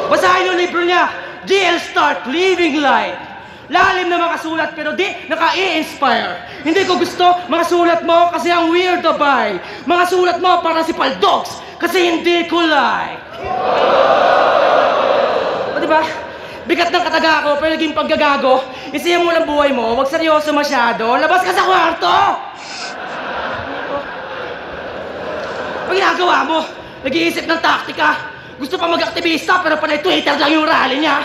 Basahin yung libro niya, GL Start Living Life. Lalim na mga sulat pero di naka-i-inspire. Hindi ko gusto mga sulat mo kasi ang weirdo bay. Mga sulat mo para si Paldogs kasi hindi ko like. O diba? Bigat ng kataga ko pero naging paggagago. Isiyan mo lang buhay mo, wag seryoso masyado. Labas ka sa kwarto! Pag ginagawa mo, nag-iisip ng taktika. Gusto pa mag-aktivista pero panay Twitter lang yung rally niya.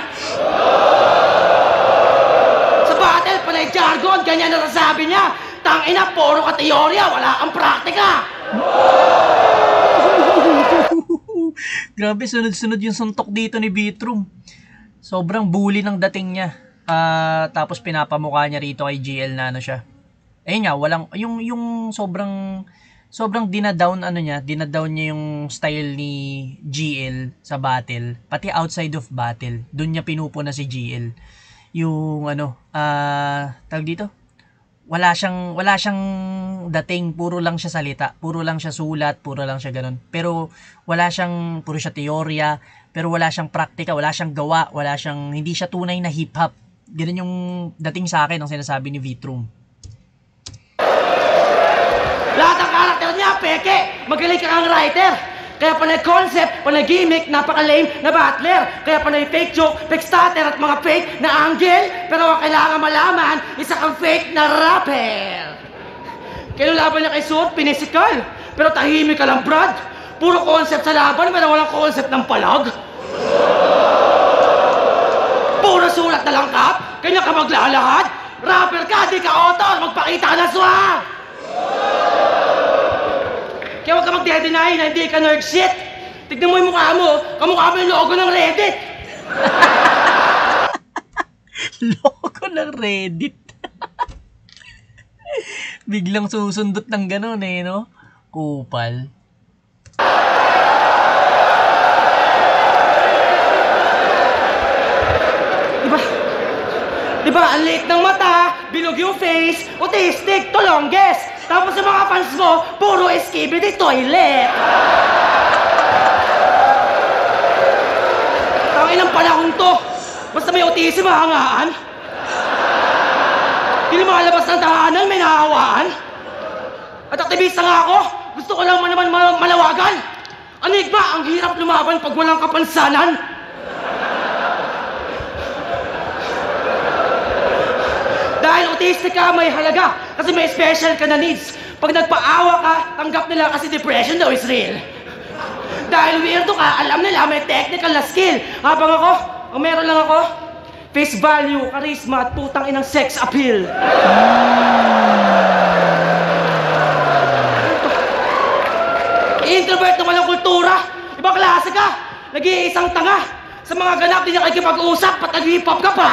Sa battle, panay jargon, ganyan na nasabi niya. Tangina, puro ka teorya, wala kang praktika. Grabe, sunod-sunod yung suntok dito ni Vitrum. Sobrang bully ng dating niya. Tapos pinapamukha niya rito kay GL na ano siya. Ayun nga, walang, yung sobrang dinadown niya yung style ni GL sa battle, pati outside of battle. Doon niya pinupuna si GL. Yung tawag dito, wala siyang dating, puro lang siya salita, puro lang siya sulat, puro lang siya ganun. Pero puro siya teorya, pero wala siyang praktika, wala siyang gawa, hindi siya tunay na hip-hop. Ganun yung dating sa akin ang sinasabi ni Vitrum. Lahat ng karakter niya, peke! Magaling ka ang writer! Kaya panay concept, panay gimmick, napaka-lame na battler. Kaya panay fake joke, fake starter at mga fake na angle. Pero ang kailangan malaman, isa kang fake na rapper. Kaya laban niya kay Suot, pinisikal. Pero tahimik ka lang, Brad. Puro concept sa laban, pero walang concept ng palag. Puro sulat na lang, Kap. Kanya ka maglalahad. Rapper ka, di ka author. Magpakita ka ng swag. Kaya huwag ka mag-deny na hindi ka nerd shit. Tignan mo yung mukha mo. Kamukha mo yung logo ng Reddit. Logo ng Reddit. Biglang susundot ng gano'n no? Kupal. Diba? Diba, ang liit ng mata, bilog yung face, autistic to longest. Tapos yung mga fans mo, puro skibidi toilet. Tangin ng panahon to. Basta may autism, mahangaan. Hindi makalabas ng tahanan, may nahawaan. At aktivista nga ako, gusto ko lang naman malawagan. Anig ba, ang hirap lumaban pag walang kapansanan? Dahil autistic ka, may halaga. Kasi may special ka na needs. Pag nagpaawa ka, tanggap nila kasi depression daw is real. Dahil weirdo ka, alam nila may technical na skill. Habang ako, ang meron lang ako, face value, charisma, at putang inang sex appeal. Introvert na walang kultura. Ibang klase ka. Nag-iisang tanga. Sa mga ganap, di niya kakipag-usap, pat nag-hip hop ka pa.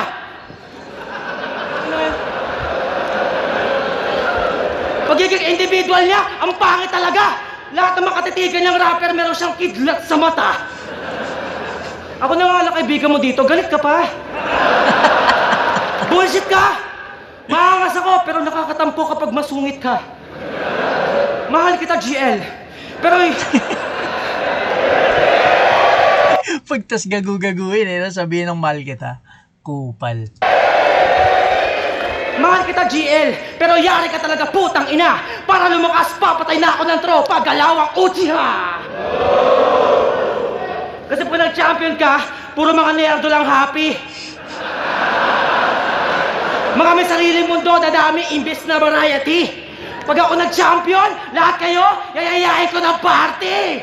Pagiging individual niya, ang pangit talaga. Lahat ng makatitigan ng rapper, meron siyang kidlat sa mata. Ako na nga lang kaibigan mo dito, galit ka pa. Bullshit ka! Maangas ako, pero nakakatampo kapag masungit ka. Mahal kita, GL. Pero Pagtas gagu-gaguin sabihin ng mahal kita. Kupal. Mahal kita, GL, pero yari ka talaga, putang ina. Para lumakas, papatay na ako ng tropa, galawang Uchiha. Kasi pag nag-champion ka, puro mga nerdo lang happy. Mga may sariling mundo, dadami, imbes na variety. Pag ako nag-champion, lahat kayo, yayayain ko ng party.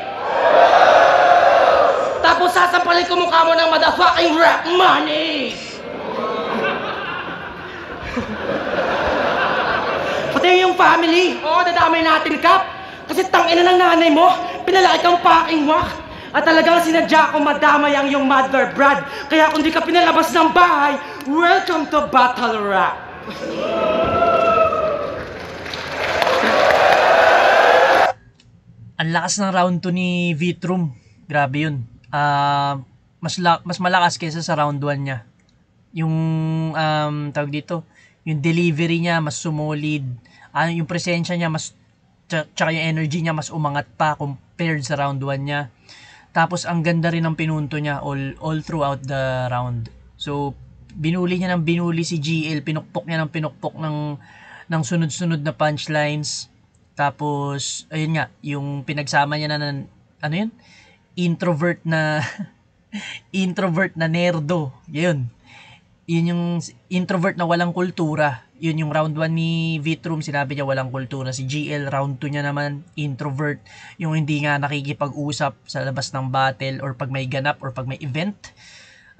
Tapos sasampalin ko mukha mo ng motherfucking rap money. Pati yung family, oo, dadamay natin, Kap. Kasi tangina ng nanay mo, pinalaki kang paking wak. At talagang sinadya ko madamay ang iyong mother, Brad. Kaya kung di ka pinalabas ng bahay, welcome to Battle Rap. Ang lakas ng round 2 ni Vitrum. Grabe yun. Mas malakas kaysa sa round 1 niya. Yung, tawag dito, yung delivery niya mas sumolid. Yung presensya niya mas tsaka yung energy niya mas umangat pa compared sa round 1 niya. Tapos ang ganda rin ng pinunto niya all throughout the round. So binuli niya ng binuli si GL, pinukpok niya ng pinukpok ng sunod-sunod na punchlines. Tapos ayun nga, yung pinagsama niya na ano yun? Introvert na introvert na nerdo. Yun yung introvert na walang kultura. Yun yung round 1 ni Vitrum, sinabi niya walang kultura. Si GL, round 2 niya naman, introvert. Yung hindi nga nakikipag-usap sa labas ng battle or pag may ganap or pag may event.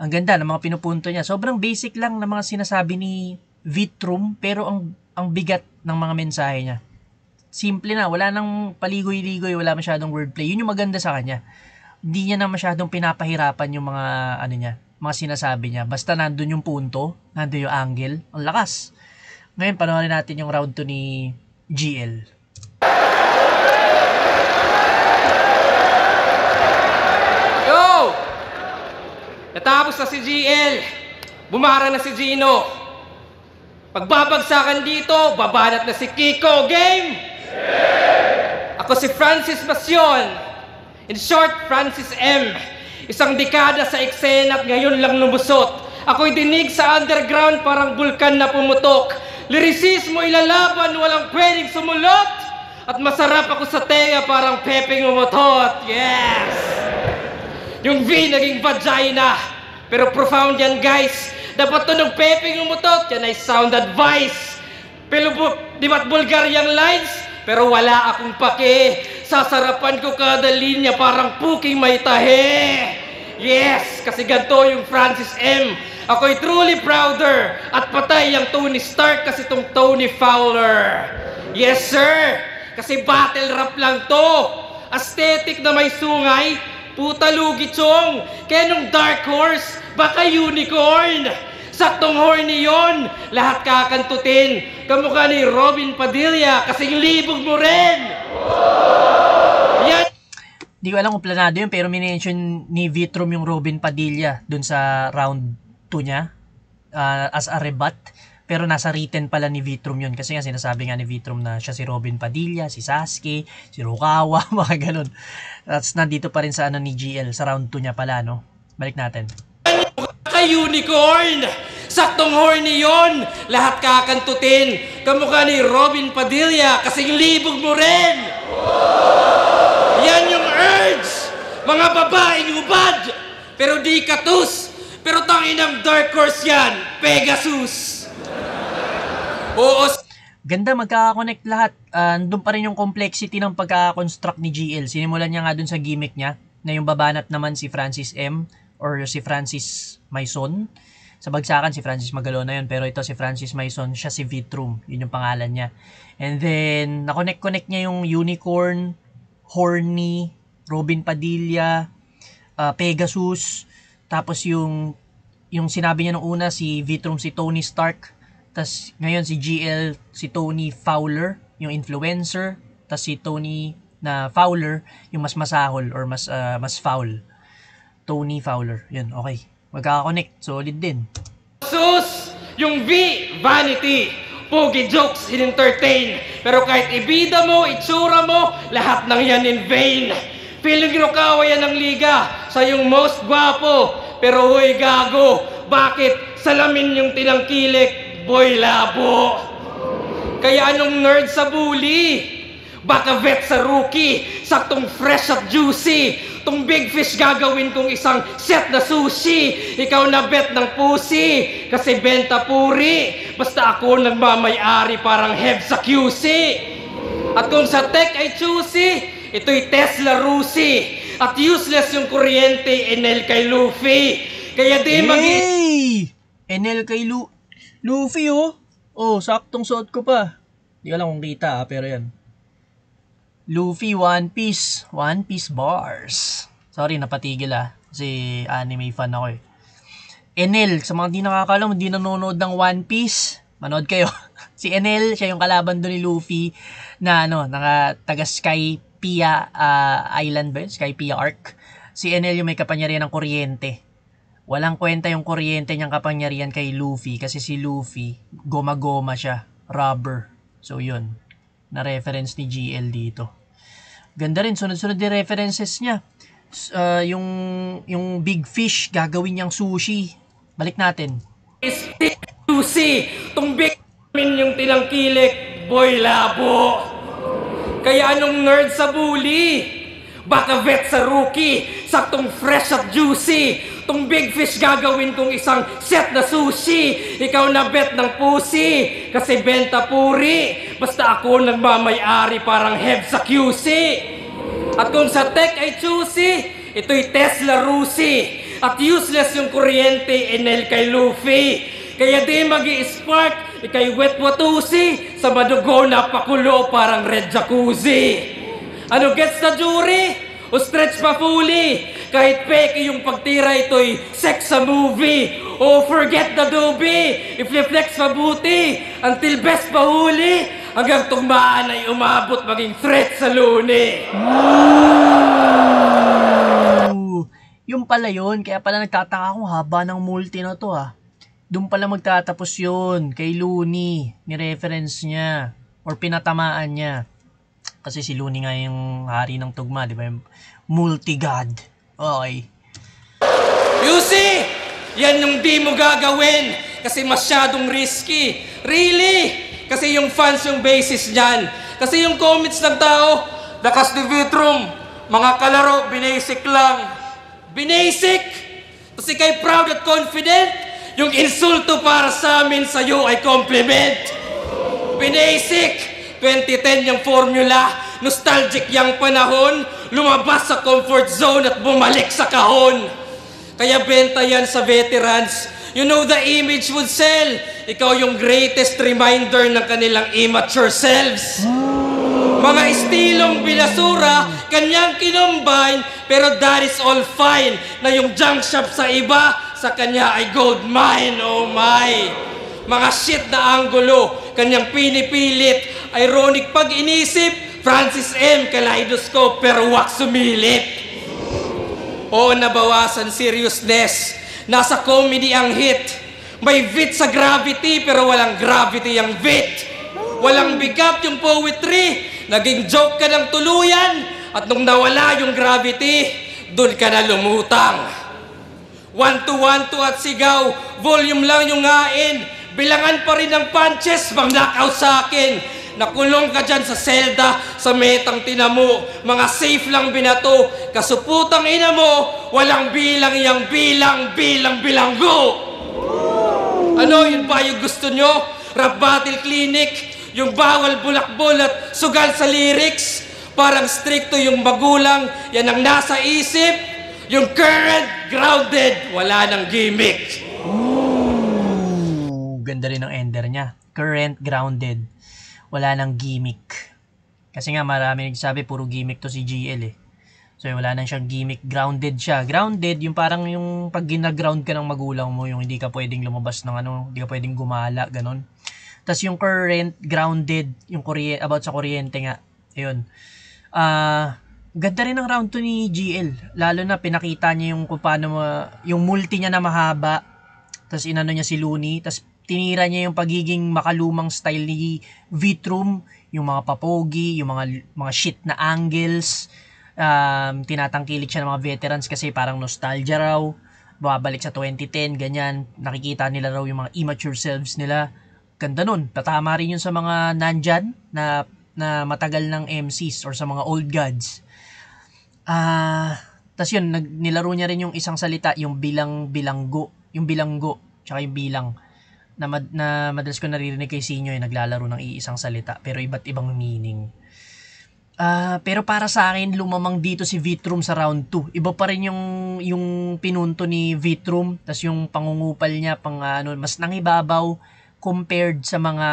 Ang ganda ng mga pinupunto niya. Sobrang basic lang ng mga sinasabi ni Vitrum, pero ang bigat ng mga mensahe niya. Simple na, wala nang paligoy-ligoy, wala masyadong wordplay. Yun yung maganda sa kanya. Hindi niya na masyadong pinapahirapan yung mga mga sinasabi niya. Basta nandun yung punto, nandun yung angle, ang lakas. Ngayon, panoorin natin yung round 2 ni GL. Yo! Natapos na si GL. Bumara na si Gino. Pagbabagsakan dito, babanat na si Kiko. Game! Ako si Francis Masyon. In short, Francis M. Isang dekada sa eksena at ngayon lang lumusot. Ako'y dinig sa underground parang bulkan na pumutok. Lyricismo ilalaban, walang pwedeng sumulot. At masarap ako sa tenga parang pepeng umutot. Yes! Yung V naging vagina. Pero profound yan, guys. Dapat tunog pepeng umutot. Yan ay sound advice. Pero di ba't bulgar yung lines? Pero wala akong pake. Sasarapan ko kada linya parang puking may tahe. Yes! Kasi ganito yung Francis M. Ako'y truly prouder. At patay ang Tony Stark kasi tong Tony Fowler. Yes, sir! Kasi battle rap lang to. Aesthetic na may sungay. Puta lugi chong. Kaya nung Dark Horse, baka unicorn. Saktong horny yon. Lahat kakantutin. Kamukha ni Robin Padilla kasing libog mo rin. Yan. Hindi ko alam kung planado yun, pero minention ni Vitrum yung Robin Padilla dun sa round 2 niya. as a rebut. Pero nasa written pala ni Vitrum yun. Kasi nga sinasabi nga ni Vitrum na siya si Robin Padilla, si Sasuke, si Rukawa, mga ganun. That's nandito pa rin sa ni GL. Sa round 2 niya pala, no? Balik natin. Unicorn! Saktong horny yon. Lahat kakantutin. Kamukha ni Robin Padilla, kasing libog mo rin. Yan yung urge. Mga babaeng ubad. Pero di katus. Pero tanginang dark horse yan. Pegasus. Oo. Ganda, magkaka-connect lahat. Doon pa rin yung complexity ng pagka-construct ni GL. Sinimulan niya nga doon sa gimmick niya na yung babanat naman si Francis M. or si Francis Maison. Sa bagsakan, si Francis Magalona yun. Pero ito si Francis Maison, siya si Vitrum. Yun yung pangalan niya. And then, na-connect niya yung Unicorn, Horny, Robin Padilla, Pegasus. Tapos yung sinabi niya nung una, si Vitrum si Tony Stark. Tas ngayon si GL, si Tony Fowler, yung influencer. Tas si Tony na Fowler, yung mas masahol or mas foul. Tony Fowler. Yun, okay. Magkaka-connect. Solid din. Sus! Yung V, vanity. Pogi jokes, in-entertain. Pero kahit ibida mo, itsura mo, lahat ng yan in vain. Feeling Rukawa yan ng liga sa yung most gwapo. Pero huy gago, bakit salamin yung tinangkilik? Boy labo. Kaya anong nerd sa bully? Baka vet sa rookie. Saktong fresh at juicy. Tong big fish gagawin kong isang set na sushi. Ikaw na bet ng pussy. Kasi benta puri. Basta ako nagmamay-ari parang head sa QC. At kung sa tech ay choosy, ito'y Tesla Rusi. At useless yung kuryente, Enel kay Luffy. Kaya di Enel kay Luffy, oh. Oh, saktong suot ko pa. Di ko lang kung kita, pero yan. Luffy, One Piece. One Piece bars. Sorry, napatigil kasi anime fan ako eh. Enel, sa mga di nakakalam, hindi nanonood ng One Piece, manood kayo. Si Enel, siya yung kalaban doon ni Luffy na taga Skypiea Island ba yun? Skypiea Arc. Si Enel yung may kapangyarihan ng kuryente. Walang kwenta yung kuryente niyang kapangyarihan kay Luffy kasi si Luffy, goma-goma siya, rubber. So yun, na-reference ni GL dito. Ganda rin, sunod-sunod din references niya. Yung big fish, gagawin niyang sushi. Balik natin. Sushi, tong big yung tinangkilik, boy labo. Kaya anong nerd sa bully? Baka vet sa rookie. Saktong fresh at juicy. Tong big fish gagawin kong isang set na sushi. Ikaw na bet ng pussy. Kasi benta puri. Basta ako nagmamay-ari parang head sa QC. At kung sa tech ay choosy, ito'y Tesla Rusi. At useless yung kuryente, Enel kay Luffy. Kaya di magi-spark, ikay wet watusi. Sa madugo na pakulo parang red jacuzzi. Ano gets na jury? O stretch pa fully? Kahit peke yung pagtira, ito'y sex sa movie. O forget the doobie. I-flex mabuti until best pahuli. Hanggang tugmaan ay umabot maging threat sa luni. Yung pala yun. Kaya pala nagtataka kung haba ng multi na to Doon pala magtatapos yun. Kay Looney. Ni-reference niya. Or pinatamaan niya. Kasi si Looney nga yung hari ng tugma, di ba? Multi-god. Okay. You see? Yan yung di mo gagawin. Kasi masyadong risky. Really? Kasi yung fans yung basis dyan. Kasi yung comments ng tao, lakas ni Vitrum, mga kalaro, binasic lang. Binasic? Kasi kay proud at confident, yung insulto para sa amin sa'yo ay compliment. Binasic? 2010 yung formula, nostalgic yung panahon, lumabas sa comfort zone at bumalik sa kahon. Kaya benta yan sa veterans. You know the image would sell. Ikaw yung greatest reminder ng kanilang immature selves. Mga estilong binasura, kanyang kinumbine, pero that is all fine. Na yung junk shop sa iba, sa kanya ay gold mine, oh my. Mga shit na anggulo, kanyang pinipilit. Ironic pag inisip, Francis M. Kaleidoscope pero wak sumilip. O nabawasan seriousness, nasa comedy ang hit. May vit sa gravity pero walang gravity ang vit. Walang bigat yung poetry. Naging joke ka ng tuluyan at nung nawala yung gravity, doon ka na lumutang. 1-2-1-2 at sigaw, volume lang yung ngain. Bilangan pa rin ng punches, mang knockout sa akin. Nakulong ka dyan sa selda, sa metang tinamo. Mga safe lang binato. Kasuputang ina mo, walang bilang yang bilanggo. Ano, yun ba yung gusto nyo? Rap battle clinic? Yung bawal bulakbol at sugal sa lyrics? Parang stricto yung magulang, yan ang nasa isip. Yung current, grounded, wala nang gimmick. Ganda rin ang ender niya. Current, grounded, wala nang gimmick. Kasi nga marami nagsabi puro gimmick to si GL eh. So wala nang siyang gimmick, grounded siya. Grounded, yung parang yung pag gina-ground ka ng magulang mo, yung hindi ka pwedeng lumabas ng ano, hindi ka pwedeng gumala, ganon. Tapos yung current, grounded, yung about sa kuryente nga. Ayun. Ganda rin ang round 2 ni GL. Lalo na pinakita niya yung kung paano yung multi niya na mahaba. Tapos inano niya si Looney. Tapos tinira niya yung pagiging makalumang style ni Vitrum. Yung mga papogi, yung mga shit na angles. Tinatangkilik siya ng mga veterans kasi parang nostalgia raw. Babalik sa 2010, ganyan. Nakikita nila raw yung mga immature selves nila. Ganda nun. Patama rin yun sa mga nandyan na matagal ng MCs or sa mga old gods. Tas yun, nilaro niya rin yung isang salita, yung bilanggo, tsaka yung bilang. Na madalas ko naririnig kay Sinyo yung naglalaro ng iisang salita, pero iba't ibang meaning. Pero para sa akin, lumamang dito si Vitrum sa round 2. Iba pa rin yung pinunto ni Vitrum, tas yung pangungupal niya, mas nangibabaw compared sa mga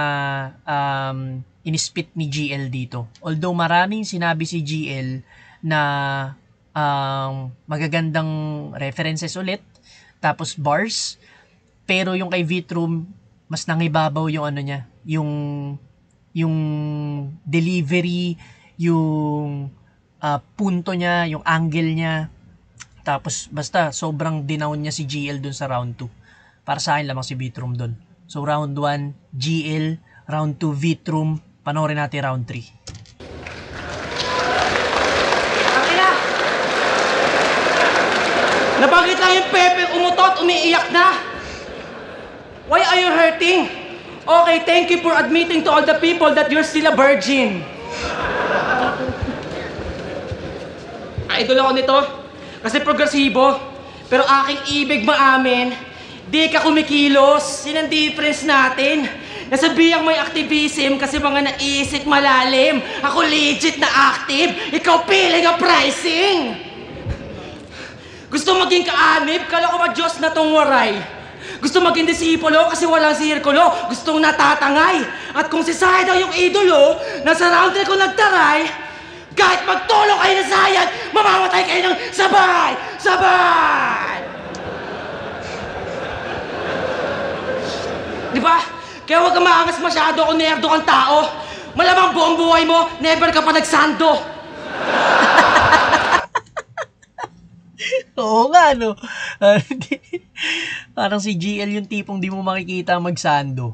inispit ni GL dito. Although maraming sinabi si GL na magagandang references ulit, tapos bars, pero yung kay Vitrum, mas nangibabaw yung ano niya, yung delivery, yung punto niya, yung angle niya, tapos basta sobrang dinown niya si GL dun sa round 2. Para sa akin lamang si Vitrum dun. So round 1, GL, round 2, Vitrum, panoorin natin round 3. Nabagit lang yung Pepe, umutot, umiiyak na. Why are you hurting? Okay, thank you for admitting to all the people that you're still a virgin. Idol ako nito kasi progresibo. Pero aking ibig maamin, di ka kumikilos. Yun ang difference natin. Nasabihang may activism kasi mga naisip malalim. Ako legit na active, ikaw piling ang pricing. Gusto maging kaanib, kala ko ma-Diyos na tong waray. Gusto maging disipulo kasi walang sirkulo. Gustong natatangay. At kung si Sai daw yung idolo, nasa round 3 ko nagtaray, kahit magtulong kayo na sayang, mamamatay kayo ng sabay! Sabay! Di ba? Kaya huwag kang maangas masyado kung nerdo kang tao. Malamang buong buhay mo, never ka pa nagsando. Oo nga, no? Parang si GL yung tipong di mo makikita magsando.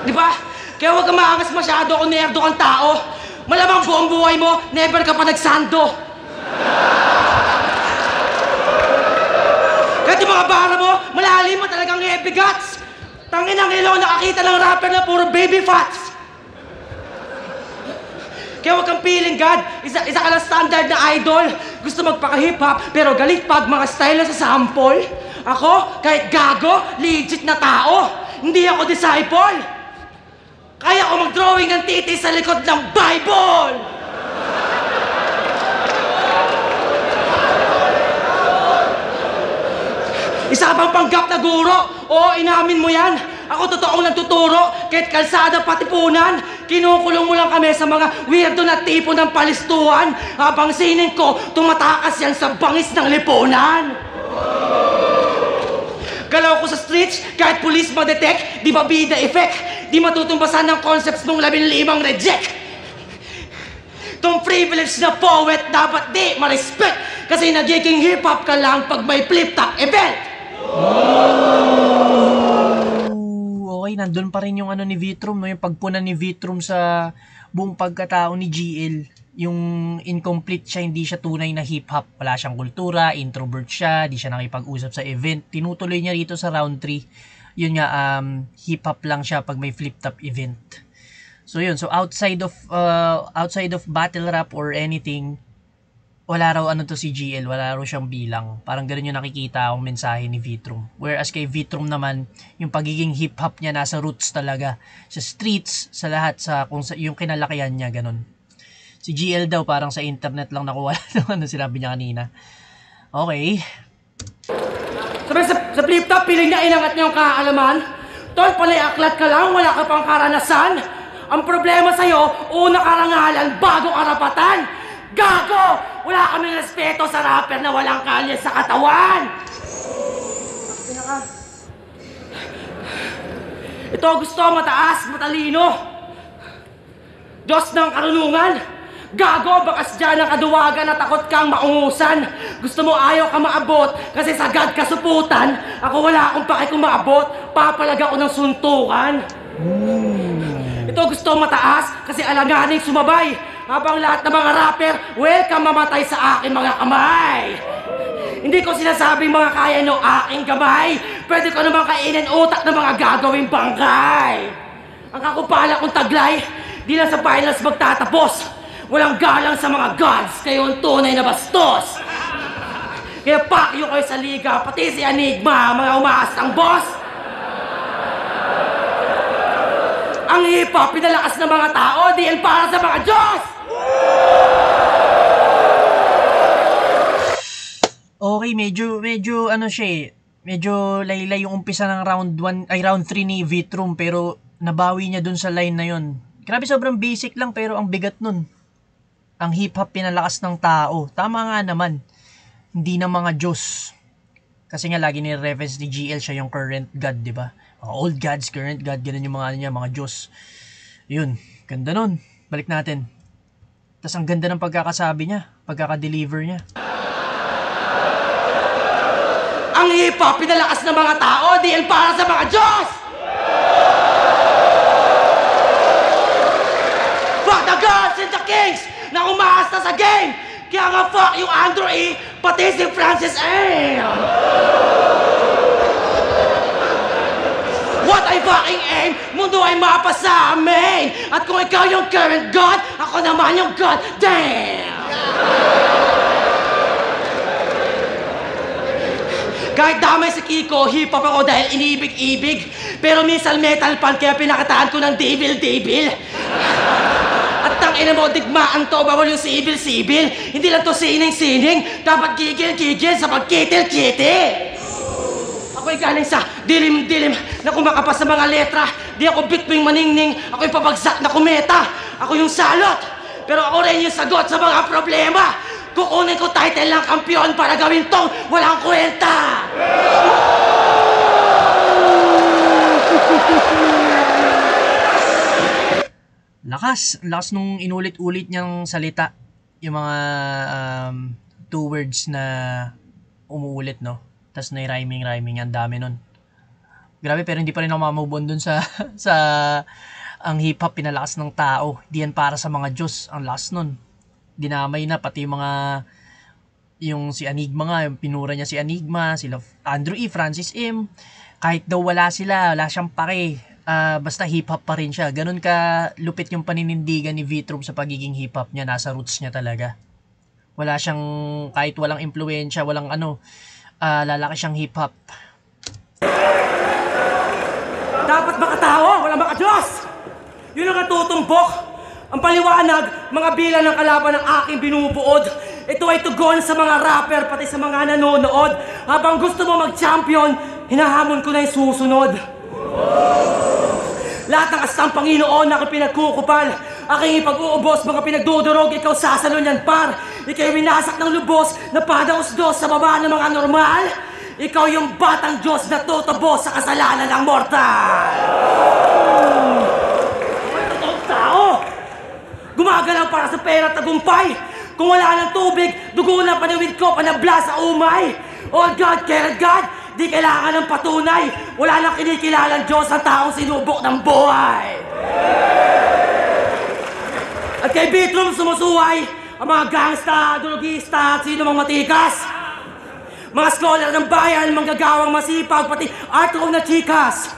Di ba? Kaya huwag kang maangas masyado kung nerdo kang tao. Malamang buong buhay mo, never ka pa nagsando. Kahit yung mga bara mo, malalim mo talagang heavy guts. Tangin ang ilaw, nakakita ng rapper na puro baby fats. Kaya huwag kang feeling God, isa ka lang standard na idol. Gusto magpaka-hip-hop, pero galit pag mga style na sa sample. Ako, kahit gago, legit na tao. Hindi ako disciple. Kaya ko mag-drawing ng titi sa likod ng Bible. Isa bang panggap na guro? Oo, inamin mo yan. Ako totoong nagtuturo, kahit kalsada patipunan. Kinukulong mo lang kami sa mga weirdo na tipo ng palistuhan. Habang sining ko, tumatakas yan sa bangis ng lipunan. Galaw ko sa streets, kahit police mag-detect, di ba bida effect? Di matutumbasan ng concepts mong 15 reject. Tong privilege na poet dapat di ma-respect. Kasi nagiging hip-hop ka lang pag may flip-top event! Okay, nandun pa rin yung ano ni Vitrum, no? Yung pagpuna ni Vitrum sa buong pagkatao ni GL. Yung incomplete siya, hindi siya tunay na hip-hop. Wala siyang kultura, introvert siya, di siya nakipag-usap sa event. Tinutuloy niya rito sa round 3. Yun nga, hip-hop lang siya pag may flip-top event. So yun, so outside of battle rap or anything, wala raw ano to si GL, wala raw siyang bilang. Parang ganoon yung nakikita akong mensahe ni Vitrum. Whereas kay Vitrum naman, yung pagiging hip-hop niya nasa roots talaga. Sa streets, sa lahat, yung kinalakihan niya, ganun. Si GL daw parang sa internet lang nakuha ano sinabi niya kanina. Okay. Sabi sa flip-top, piling niya inangat niya yung kaalaman. Tol, panay aklat ka lang, wala ka pang karanasan. Ang problema sa'yo, una karangalan, bago karapatan. Gago! Wala kaming respeto sa rapper na walang kalye sa katawan! Ito gusto, mataas, matalino. Diyos ng karunungan. Gago, bakas dyan ang kaduwagan na takot kang maungusan. Gusto mo ayaw ka maabot kasi sagad ka suputan. Ako wala akong pake kung maabot, papalag ako ng suntukan. Ito gusto mataas kasi alanganing sumabay. Habang lahat ng mga rapper, welcome mamatay sa aking mga kamay. Hindi ko sinasabing mga kaya ng aking kamay. Pwede ko naman kainin utak ng mga gagawing bangkay. Ang kakupala kong taglay, di lang sa finals magtatapos. Walang galang sa mga gods, kayo ang tunay na bastos. Kaya pakyo kayo sa liga, pati si Enigma, mga umaasang boss. Ang hip-hop, pinalakas ng mga tao, di yan para sa mga Diyos! Okay, medyo ano siya eh. Medyo laylay yung umpisa ng round 3 ni Vitrum, pero nabawi niya dun sa line na yun. Grabe, sobrang basic lang pero ang bigat nun. Ang hip-hop pinalakas ng tao. Tama nga naman. Hindi na mga Diyos. Kasi nga lagi ni-reference ni GL siya yung current God, di ba? Old gods, current God, ganun yung mga ano niya, mga Diyos. Yun, ganda nun. Balik natin. Tapos ang ganda ng pagkakasabi niya, pagkakadeliver niya. Ang hip-hop, pinalakas ng mga tao, di yan para sa mga Diyos! Fuck the gods and the kings na umaasta sa game! Kaya nga fuck yung Andrew E, pati si Francis M! What I fucking aim, mundo ay mapa sa amin! At kung ikaw yung current God, ako naman yung God, damn! Kahit damay si Kiko, hip-hop ako dahil inibig-ibig. Pero minsan metal pan kaya pinakataan ko ng devil-devil. At tangina mo, digmaan to, bawal yung sibil-sibil. Hindi lang to sining-sining, dapat gigil-gigil sa pagkitil-kitil. Ako'y galing sa dilim-dilim na kumakapas sa mga letra. Di ako bitwing maningning, ako'y pabagsak na kumeta. Ako yung salot, pero ako rin yung sagot sa mga problema. Kukunin ko title ng kampiyon para gawin tong walang kwenta. Lakas nung inulit-ulit niyang salita. Yung mga 2 words na umuulit, no? Tapos na rhyming, ang dami nun. Grabe, pero hindi pa rin ako mamove on dun sa ang hip-hop pinalakas ng tao. Di yan para sa mga Diyos. Ang last nun. Dinamay na, pati yung si Enigma nga, yung pinura niya si Enigma, sila Andrew E, Francis M. Kahit daw wala siyang pake. Basta hip-hop pa rin siya. Ganun ka lupit yung paninindigan ni Vitrum sa pagiging hip-hop niya. Nasa roots niya talaga. Wala siyang, kahit walang impluensya, walang lalaki siyang hip-hop. Dapat makatawa, wala maka-Diyos! Yun ang natutumbok. Ang paliwanag, mga bilang ng kalaban ng aking binubuod. Ito ay tugon sa mga rapper, pati sa mga nanonood. Habang gusto mo mag-champion, hinahamon ko na yung susunod. Lahat ng astang Panginoon na aking pinagkukupal, aking ipag-uubos, mga pinagdudurog, ikaw sasalo niyan par. Ikaw winasak ng lubos na padaos-dos sa baba ng mga normal. Ikaw yung batang Diyos na tutubos sa kasalanan ng mortal. Ang totoong tao, gumagalaw para sa pera at tagumpay. Kung wala ng tubig, dugo na panawid ko, panabla sa umay. Oh God, kailan God, di kailangan ng patunay. Wala nang kinikilalang Diyos ang taong sinubok ng buhay. At kay Bitrom sumusuway ang mga gangsta, drogista at sino mang matikas. Mga scholar ng bayan, manggagawang masipag, pati art of na chikas.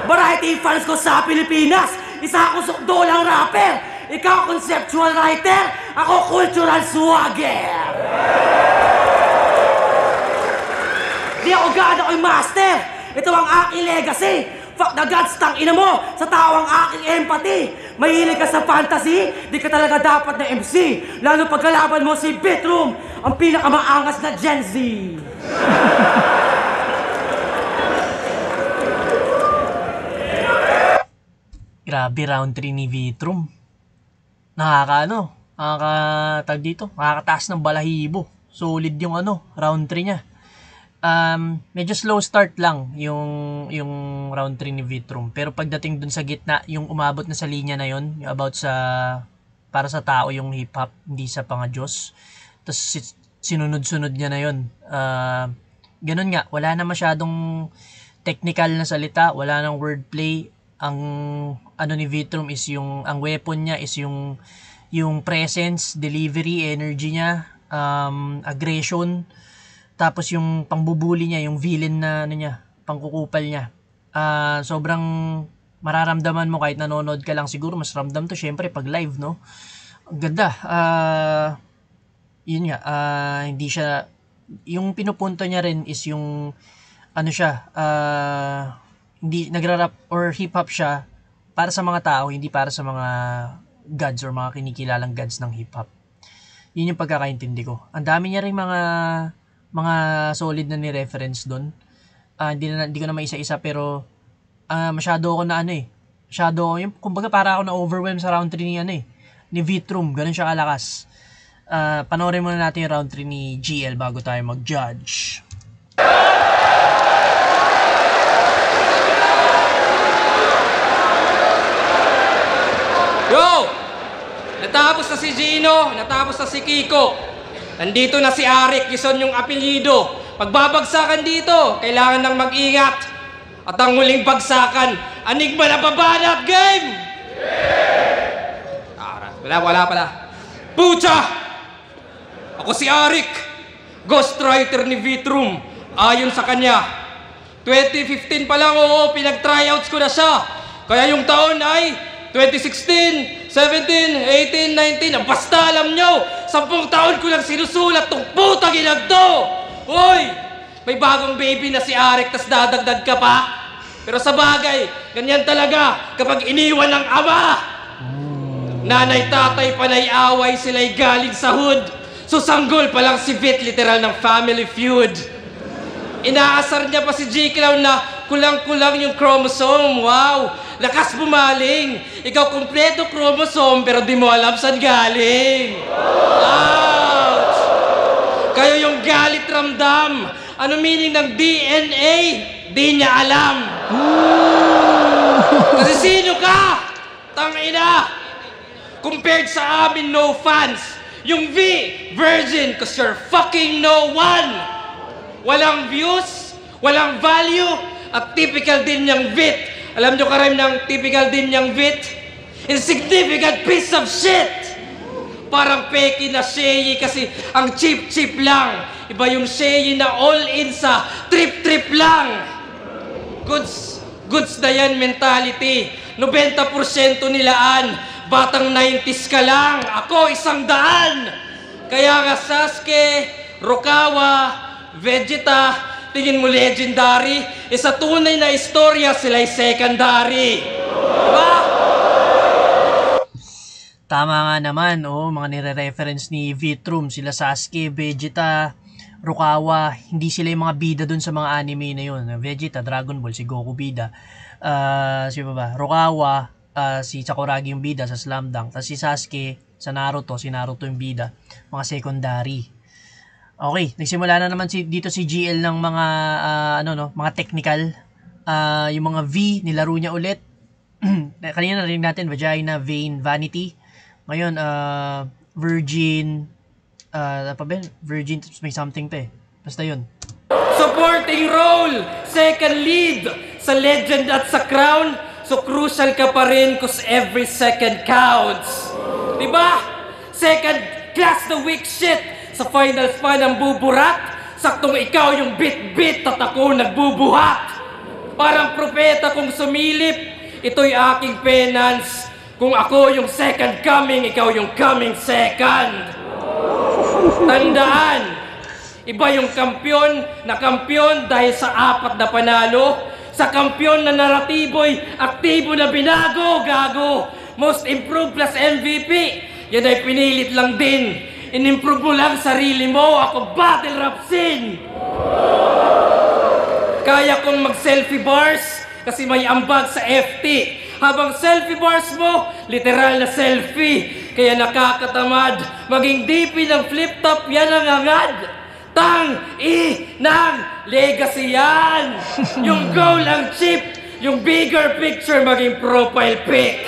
Variety fans ko sa Pilipinas, isa ako sukdolang rapper. Ikaw conceptual writer, ako cultural swagger. Di ako God, ako'y master. Ito ang aking legacy. Fuck the gods, tangina mo, sa tao ang aking empathy. Mahilig ka sa fantasy, di ka talaga dapat na MC. Lalo pagkalaban mo si Bitrom, ang pinakamaangas na Gen Z. Grabe, round 3 ni Vitrum. Nakakatag dito, nakakataas ng balahibo. Solid yung round 3 niya. Medyo slow start lang yung round 3 ni Vitrum. Pero pagdating dun sa gitna, yung umabot na sa linya na yon, yung about sa para sa tao yung hip hop, hindi sa pang-Diyos. Tapos sinunod-sunod niya na yon. Ganun nga, wala na masyadong technical na salita, wala nang wordplay. Ang ni Vitrum is ang weapon niya is yung presence, delivery, energy niya, aggression, tapos yung pangbubuli niya, yung villain na niya, pangkukupal niya. Sobrang mararamdaman mo kahit nanonood ka lang, siguro mas ramdam to syempre pag live, no? Ang ganda. Yun nga, hindi siya, yung pinupunto niya rin is yung hindi nagra-rap or hip-hop siya para sa mga tao, hindi para sa mga gods or mga kinikilalang gods ng hip-hop. Yun yung pagkakaintindi ko. Ang dami niya rin mga solid na ni-reference doon. Hindi ko na maisa-isa pero masyado ako na kumbaga para ako na-overwhelm sa round 3 ni Vitrum. Ganun siya kalakas. Panoorin muna natin yung round 3 ni GL bago tayo mag-judge. Yo! Natapos na si Gino, natapos na si Kiko. Nandito na si Arik, Quezon yung apelyido. Pagbabagsakan dito, kailangan nang mag-ingat. At ang huling bagsakan, Enigma na babanat game! Wala pala. Pucha! Ako si Arik, ghostwriter ni Vitrum. Ayon sa kanya, 2015 pa lang, pinag-tryouts ko na siya. Kaya yung taon ay 2016, 17, 18, 19, basta alam nyo, 10 taon ko lang sinusulat tong putang ilag to! Hoy! May bagong baby na si Arik, tas dadagdag ka pa? Pero sa bagay, ganyan talaga kapag iniwan ng ama! Nanay, tatay, panay, away, sila'y galing sa hood. Susanggol pa lang si Vit, literal ng family feud. Inaasar niya pa si J. Clown na kulang-kulang yung chromosome. Wow! Lakas bumaling. Ikaw kumpleto chromosome pero di mo alam saan galing. Ouch! Kayo yung galit ramdam. Ano meaning ng DNA? Di niya alam. Kasi sino ka? Tangina! Compared sa amin, no fans. Yung V, virgin, cause you're fucking no one. Walang views, walang value, at typical din niyang Vit. Alam nyo karime ng typical din niyang Vit? Insignificant piece of shit! Parang peki na Sheyi kasi ang cheap-cheap lang. Iba yung Sheyi na all-in sa trip-trip lang. Goods na yan mentality. 90% nilaan. Batang 90s ka lang. Ako 100. Kaya nga Sasuke, Rukawa, Vegeta, tingin mo legendary, sa tunay na istorya sila'y secondary. Diba? Tama nga naman, mga nire-reference ni Vitrum, sila Sasuke, Vegeta, Rukawa, hindi sila yung mga bida dun sa mga anime na yun. Vegeta, Dragon Ball, si Goku bida. Rukawa, si Sakuragi yung bida sa Slam Dunk. Tapos si Sasuke, sa Naruto, si Naruto yung bida. Mga secondary. Okay, nagsimula na naman dito si GL ng mga mga technical. Yung mga V nilaro niya ulit. Kanina narinig natin vagina, vein, vanity. Ngayon Virgin, apa ba yun? Virgin, may something pa eh. Basta yun. Supporting role, second lead sa Legend at sa Crown. So crucial ka pa rin cause every second counts. Diba? Second class the weak shit. Sa finals pa ng buburat. Saktong ikaw yung bit-bit at ako nagbubuhat. Parang propeta kung sumilip. Ito'y aking penance. Kung ako yung second coming, ikaw yung coming second. Tandaan, iba yung kampiyon na kampiyon dahil sa 4 na panalo. Sa kampiyon na naratibo'y aktibo na binago, gago. Most improved plus MVP. Yan ay pinilit lang din. Inimprove mo lang sarili mo. Ako battle rap scene. Kaya kong mag-selfie bars kasi may ambag sa FT. Habang selfie bars mo, literal na selfie. Kaya nakakatamad. Maging DP ng flip top, yan ang angad. Tang-i-nang legacy yan. Yung goal ang chip. Yung bigger picture maging profile pic.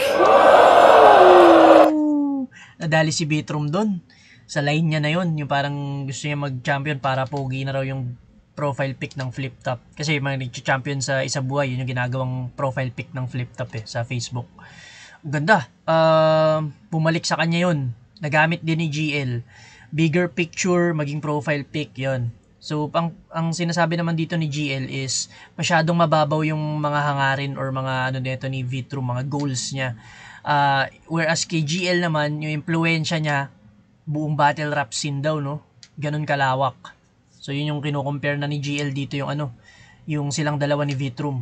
Nadali si Bitrum doon. Sa line niya na yun. Yung parang gusto niya mag-champion para pogi na raw yung profile pic ng flip top. Kasi mga nag-champion sa isa buhay, yun yung ginagawang profile pic ng flip top eh, sa Facebook. Ganda. Bumalik sa kanya yun. Nagamit din ni GL. Bigger picture, maging profile pic, yon. So, ang sinasabi naman dito ni GL is masyadong mababaw yung mga hangarin or mga ano nito ni Vitrum, mga goals niya. Whereas kay GL naman, yung impluensya niya, buong battle rap scene daw, no? Ganun kalawak. So, yun yung kino-compare na ni GL dito yung ano, yung silang dalawa ni Vitrum.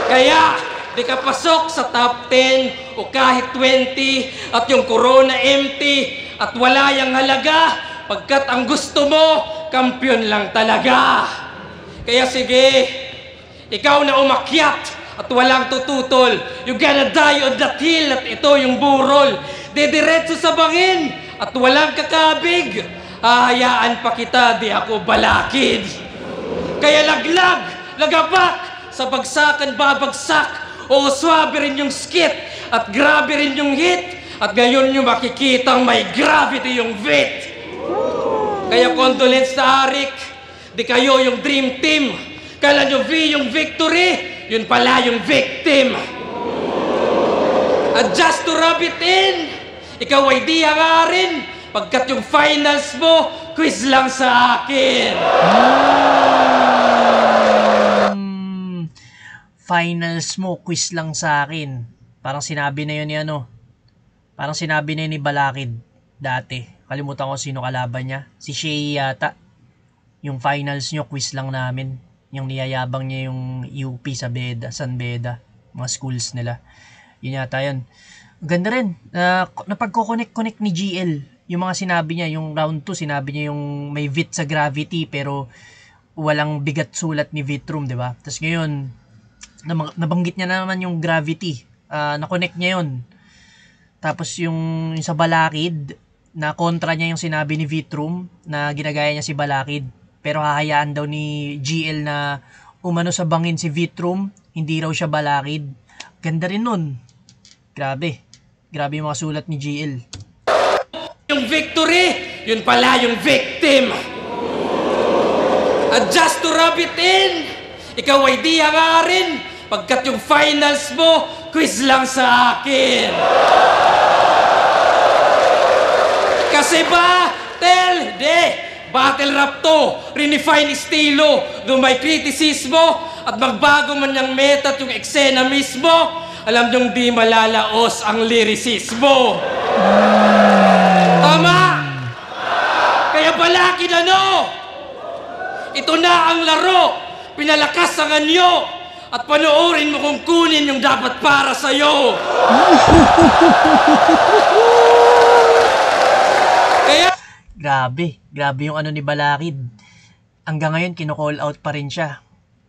Kaya, di ka pasok sa top 10 o kahit 20 at yung corona empty at wala yung halaga pagkat ang gusto mo, kampiyon lang talaga. Kaya sige, ikaw na umakyat at walang tututol. You gonna die on that hill at ito yung burol. Dediretso sa bangin at walang kakabig. Hahayaan pa kita, di ako balakid. Kaya laglag, lagabak, sa bagsakan babagsak. O swabe rin yung skit at grabe rin yung hit. At ngayon nyo makikitang may gravity yung vit. Kaya condolence na Arik, di kayo yung dream team. Kala nyo V yung victory, yun pala yung victim. At just to rub it in, ikaw ay di hangarin, pagkat yung finals mo, quiz lang sa akin. Finals mo, quiz lang sa akin. Parang sinabi na yun ni ano. Parang sinabi na yun ni Balakid dati. Kalimutan ko sino kalaban niya. Si Shay yata. Yung finals nyo, quiz lang namin. Yung niyayabang niya yung UP sa Beda, San Beda. Mga schools nila. Yun yata yun. Ganda rin. Napagko-connect ni GL. Yung mga sinabi niya, yung round 2, sinabi niya yung may vit sa gravity pero walang bigat sulat ni Vitrum, di ba? Tapos ngayon, nabanggit niya na naman yung gravity. Na-connect niya yun. Tapos yung sa Balakid, na kontra niya yung sinabi ni Vitrum na ginagaya niya si Balakid. Pero hahayaan daw ni GL na umano sa bangin si Vitrum, hindi raw siya Balakid. Ganda rin nun. Grabe. Grabe yung mga sulat ni GL. Yung victory, yun pala yung victim. At just to rub it in, ikaw ay di hangarin, pagkat yung finals mo, quiz lang sa akin. Kasi ba, battle rap to, redefine estilo, do may kritisismo, at magbago man yung meta at yung eksena mismo, alam nyong di malalaos ang lirisismo. Tama! Kaya Balakid ano? Ito na ang laro, pinalakas ang anyo, at panoorin mo kung kunin yung dapat para sa'yo. Kaya... Grabe yung ano ni Balakid. Hanggang ngayon, kino-call out pa rin siya.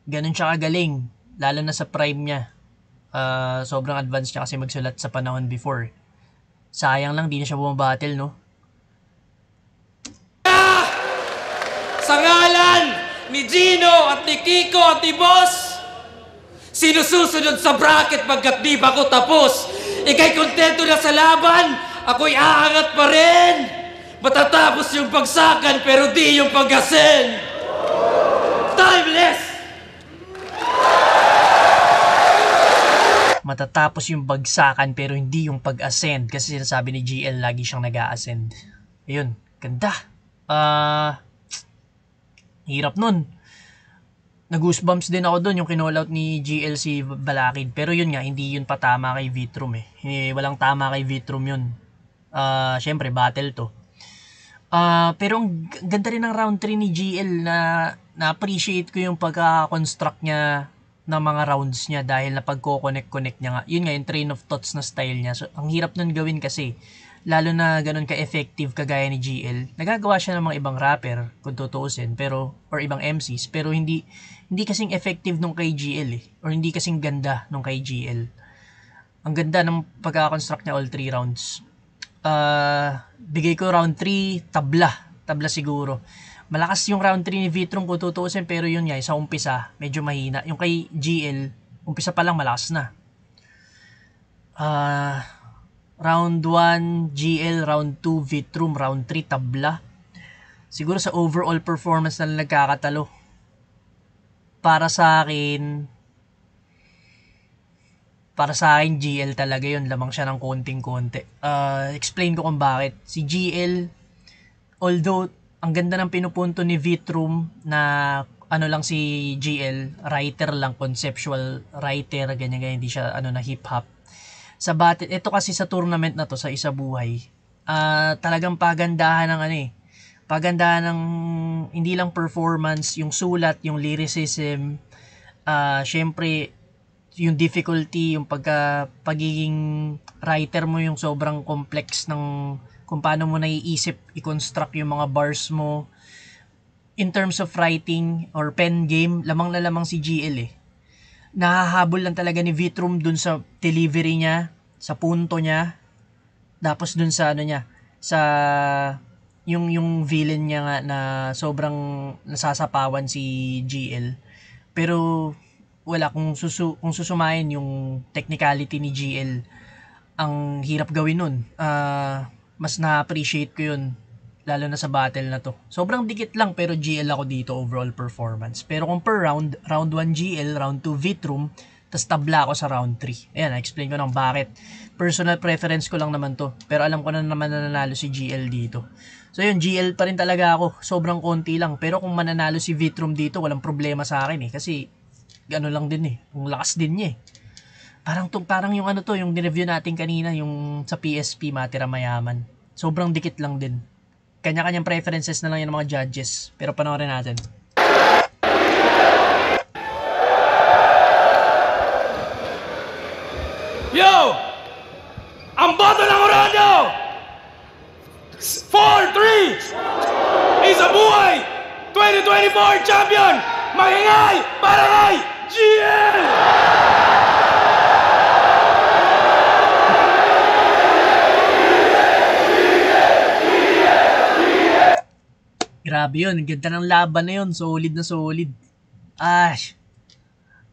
Ganun siya kagaling, lalo na sa prime niya. Sobrang advanced niya kasi magsulat sa panahon before. Sayang lang, di na siya bumabattle, no? Sa ngalan ni Gino at ni Kiko at ni Boss, sinususunod sa bracket pagkat di ba ko tapos. Ika'y kontento na sa laban ako'y aangat pa rin. Matatapos yung bagsakan pero di yung pag-ascend. Timeless! Matatapos yung bagsakan pero hindi yung pag-ascend kasi sinasabi ni GL lagi siyang nag-a-ascend. Ayun, ganda. Hirap nun. Nag-goosebumps din ako doon yung kinall out ni GL si Balakid. Pero yun nga, hindi yun patama kay Vitrum eh. Walang tama kay Vitrum yun. Syempre, battle to. Pero ang ganda rin ng round 3 ni GL na na-appreciate ko yung pagka-construct niya ng mga rounds niya dahil napagko-connect-connect niya nga. Yun nga, yung train of thoughts na style niya. So, ang hirap nun gawin kasi, lalo na ganun ka-effective kagaya ni GL. Nagagawa siya ng mga ibang rapper, kung tutuusin, pero, or ibang MCs, pero hindi kasing effective nung kay GL eh. Or hindi kasing ganda nung kay GL. Ang ganda ng pagka-construct niya all 3 rounds. Bigay ko round 3, tabla siguro. Malakas yung round 3 ni Vitrum kung tutuusin, pero yun nga, sa umpisa, medyo mahina. Yung kay GL, umpisa pa lang malakas na. Round 1, GL, round 2, Vitrum, round 3, tabla. Siguro sa overall performance na nagkakatalo. Para sa akin, GL talaga yun. Lamang siya ng konting-konti. Explain ko kung bakit. Si GL, although ang ganda ng pinupunto ni Vitrum na ano lang si GL, writer lang, conceptual writer, ganyan-ganyan, hindi siya na hip-hop. Sa battle, ito kasi sa tournament na to, sa Isa Buhay, talagang pagandahan ng pagandahan ng hindi lang performance, yung sulat, yung lyricism, syempre, yung difficulty, yung pagiging writer mo, yung sobrang complex ng kung paano mo naiisip i-construct yung mga bars mo. In terms of writing or pen game, lamang na lamang si GL eh. Nahahabol lang talaga ni Vitrum dun sa delivery niya, sa punto niya, tapos dun sa sa yung villain niya nga na sobrang nasasapawan si GL. Pero wala, kung susumayin yung technicality ni GL, ang hirap gawin nun. Mas na-appreciate ko yun, lalo na sa battle na to. Sobrang dikit lang pero GL ako dito overall performance. Pero kung per round 1 GL, round 2 Vitrum, tas tabla ako sa round 3. Ayan, na-explain ko ng bakit. Personal preference ko lang naman to. Pero alam ko na naman na nanalo si GL dito. So yun, GL pa rin talaga ako. Sobrang konti lang. Pero kung mananalo si Vitrum dito, walang problema sa akin eh. Kasi gano'n lang din eh. Ang lakas din niya eh. Parang yung yung nireview natin kanina, yung sa PSP, Matira Mayaman. Sobrang dikit lang din. Kanya-kanyang preferences na lang yung mga judges. Pero panoorin natin. Yo! Ang boto ng Orlando! 4-3! Isa Buhay! 2024 champion! Maingay para kay GL! Grabe yun. Ganda ng laban na yun. Solid na solid.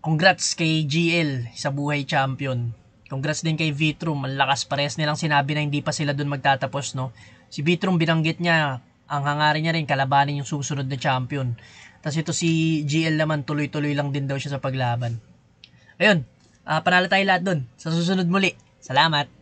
Congrats kay GL, Isa Buhay champion. Congrats din kay Vitrum. Ang lakas, parehas nilang sinabi na hindi pa sila dun magtatapos, no? Si Vitrum, binanggit niya, ang hangarin niya rin, kalabanin yung susunod na champion. Tapos ito si GL naman, tuloy-tuloy lang din daw siya sa paglaban. Ayun, panalo tayo lahat dun. Sa susunod muli. Salamat!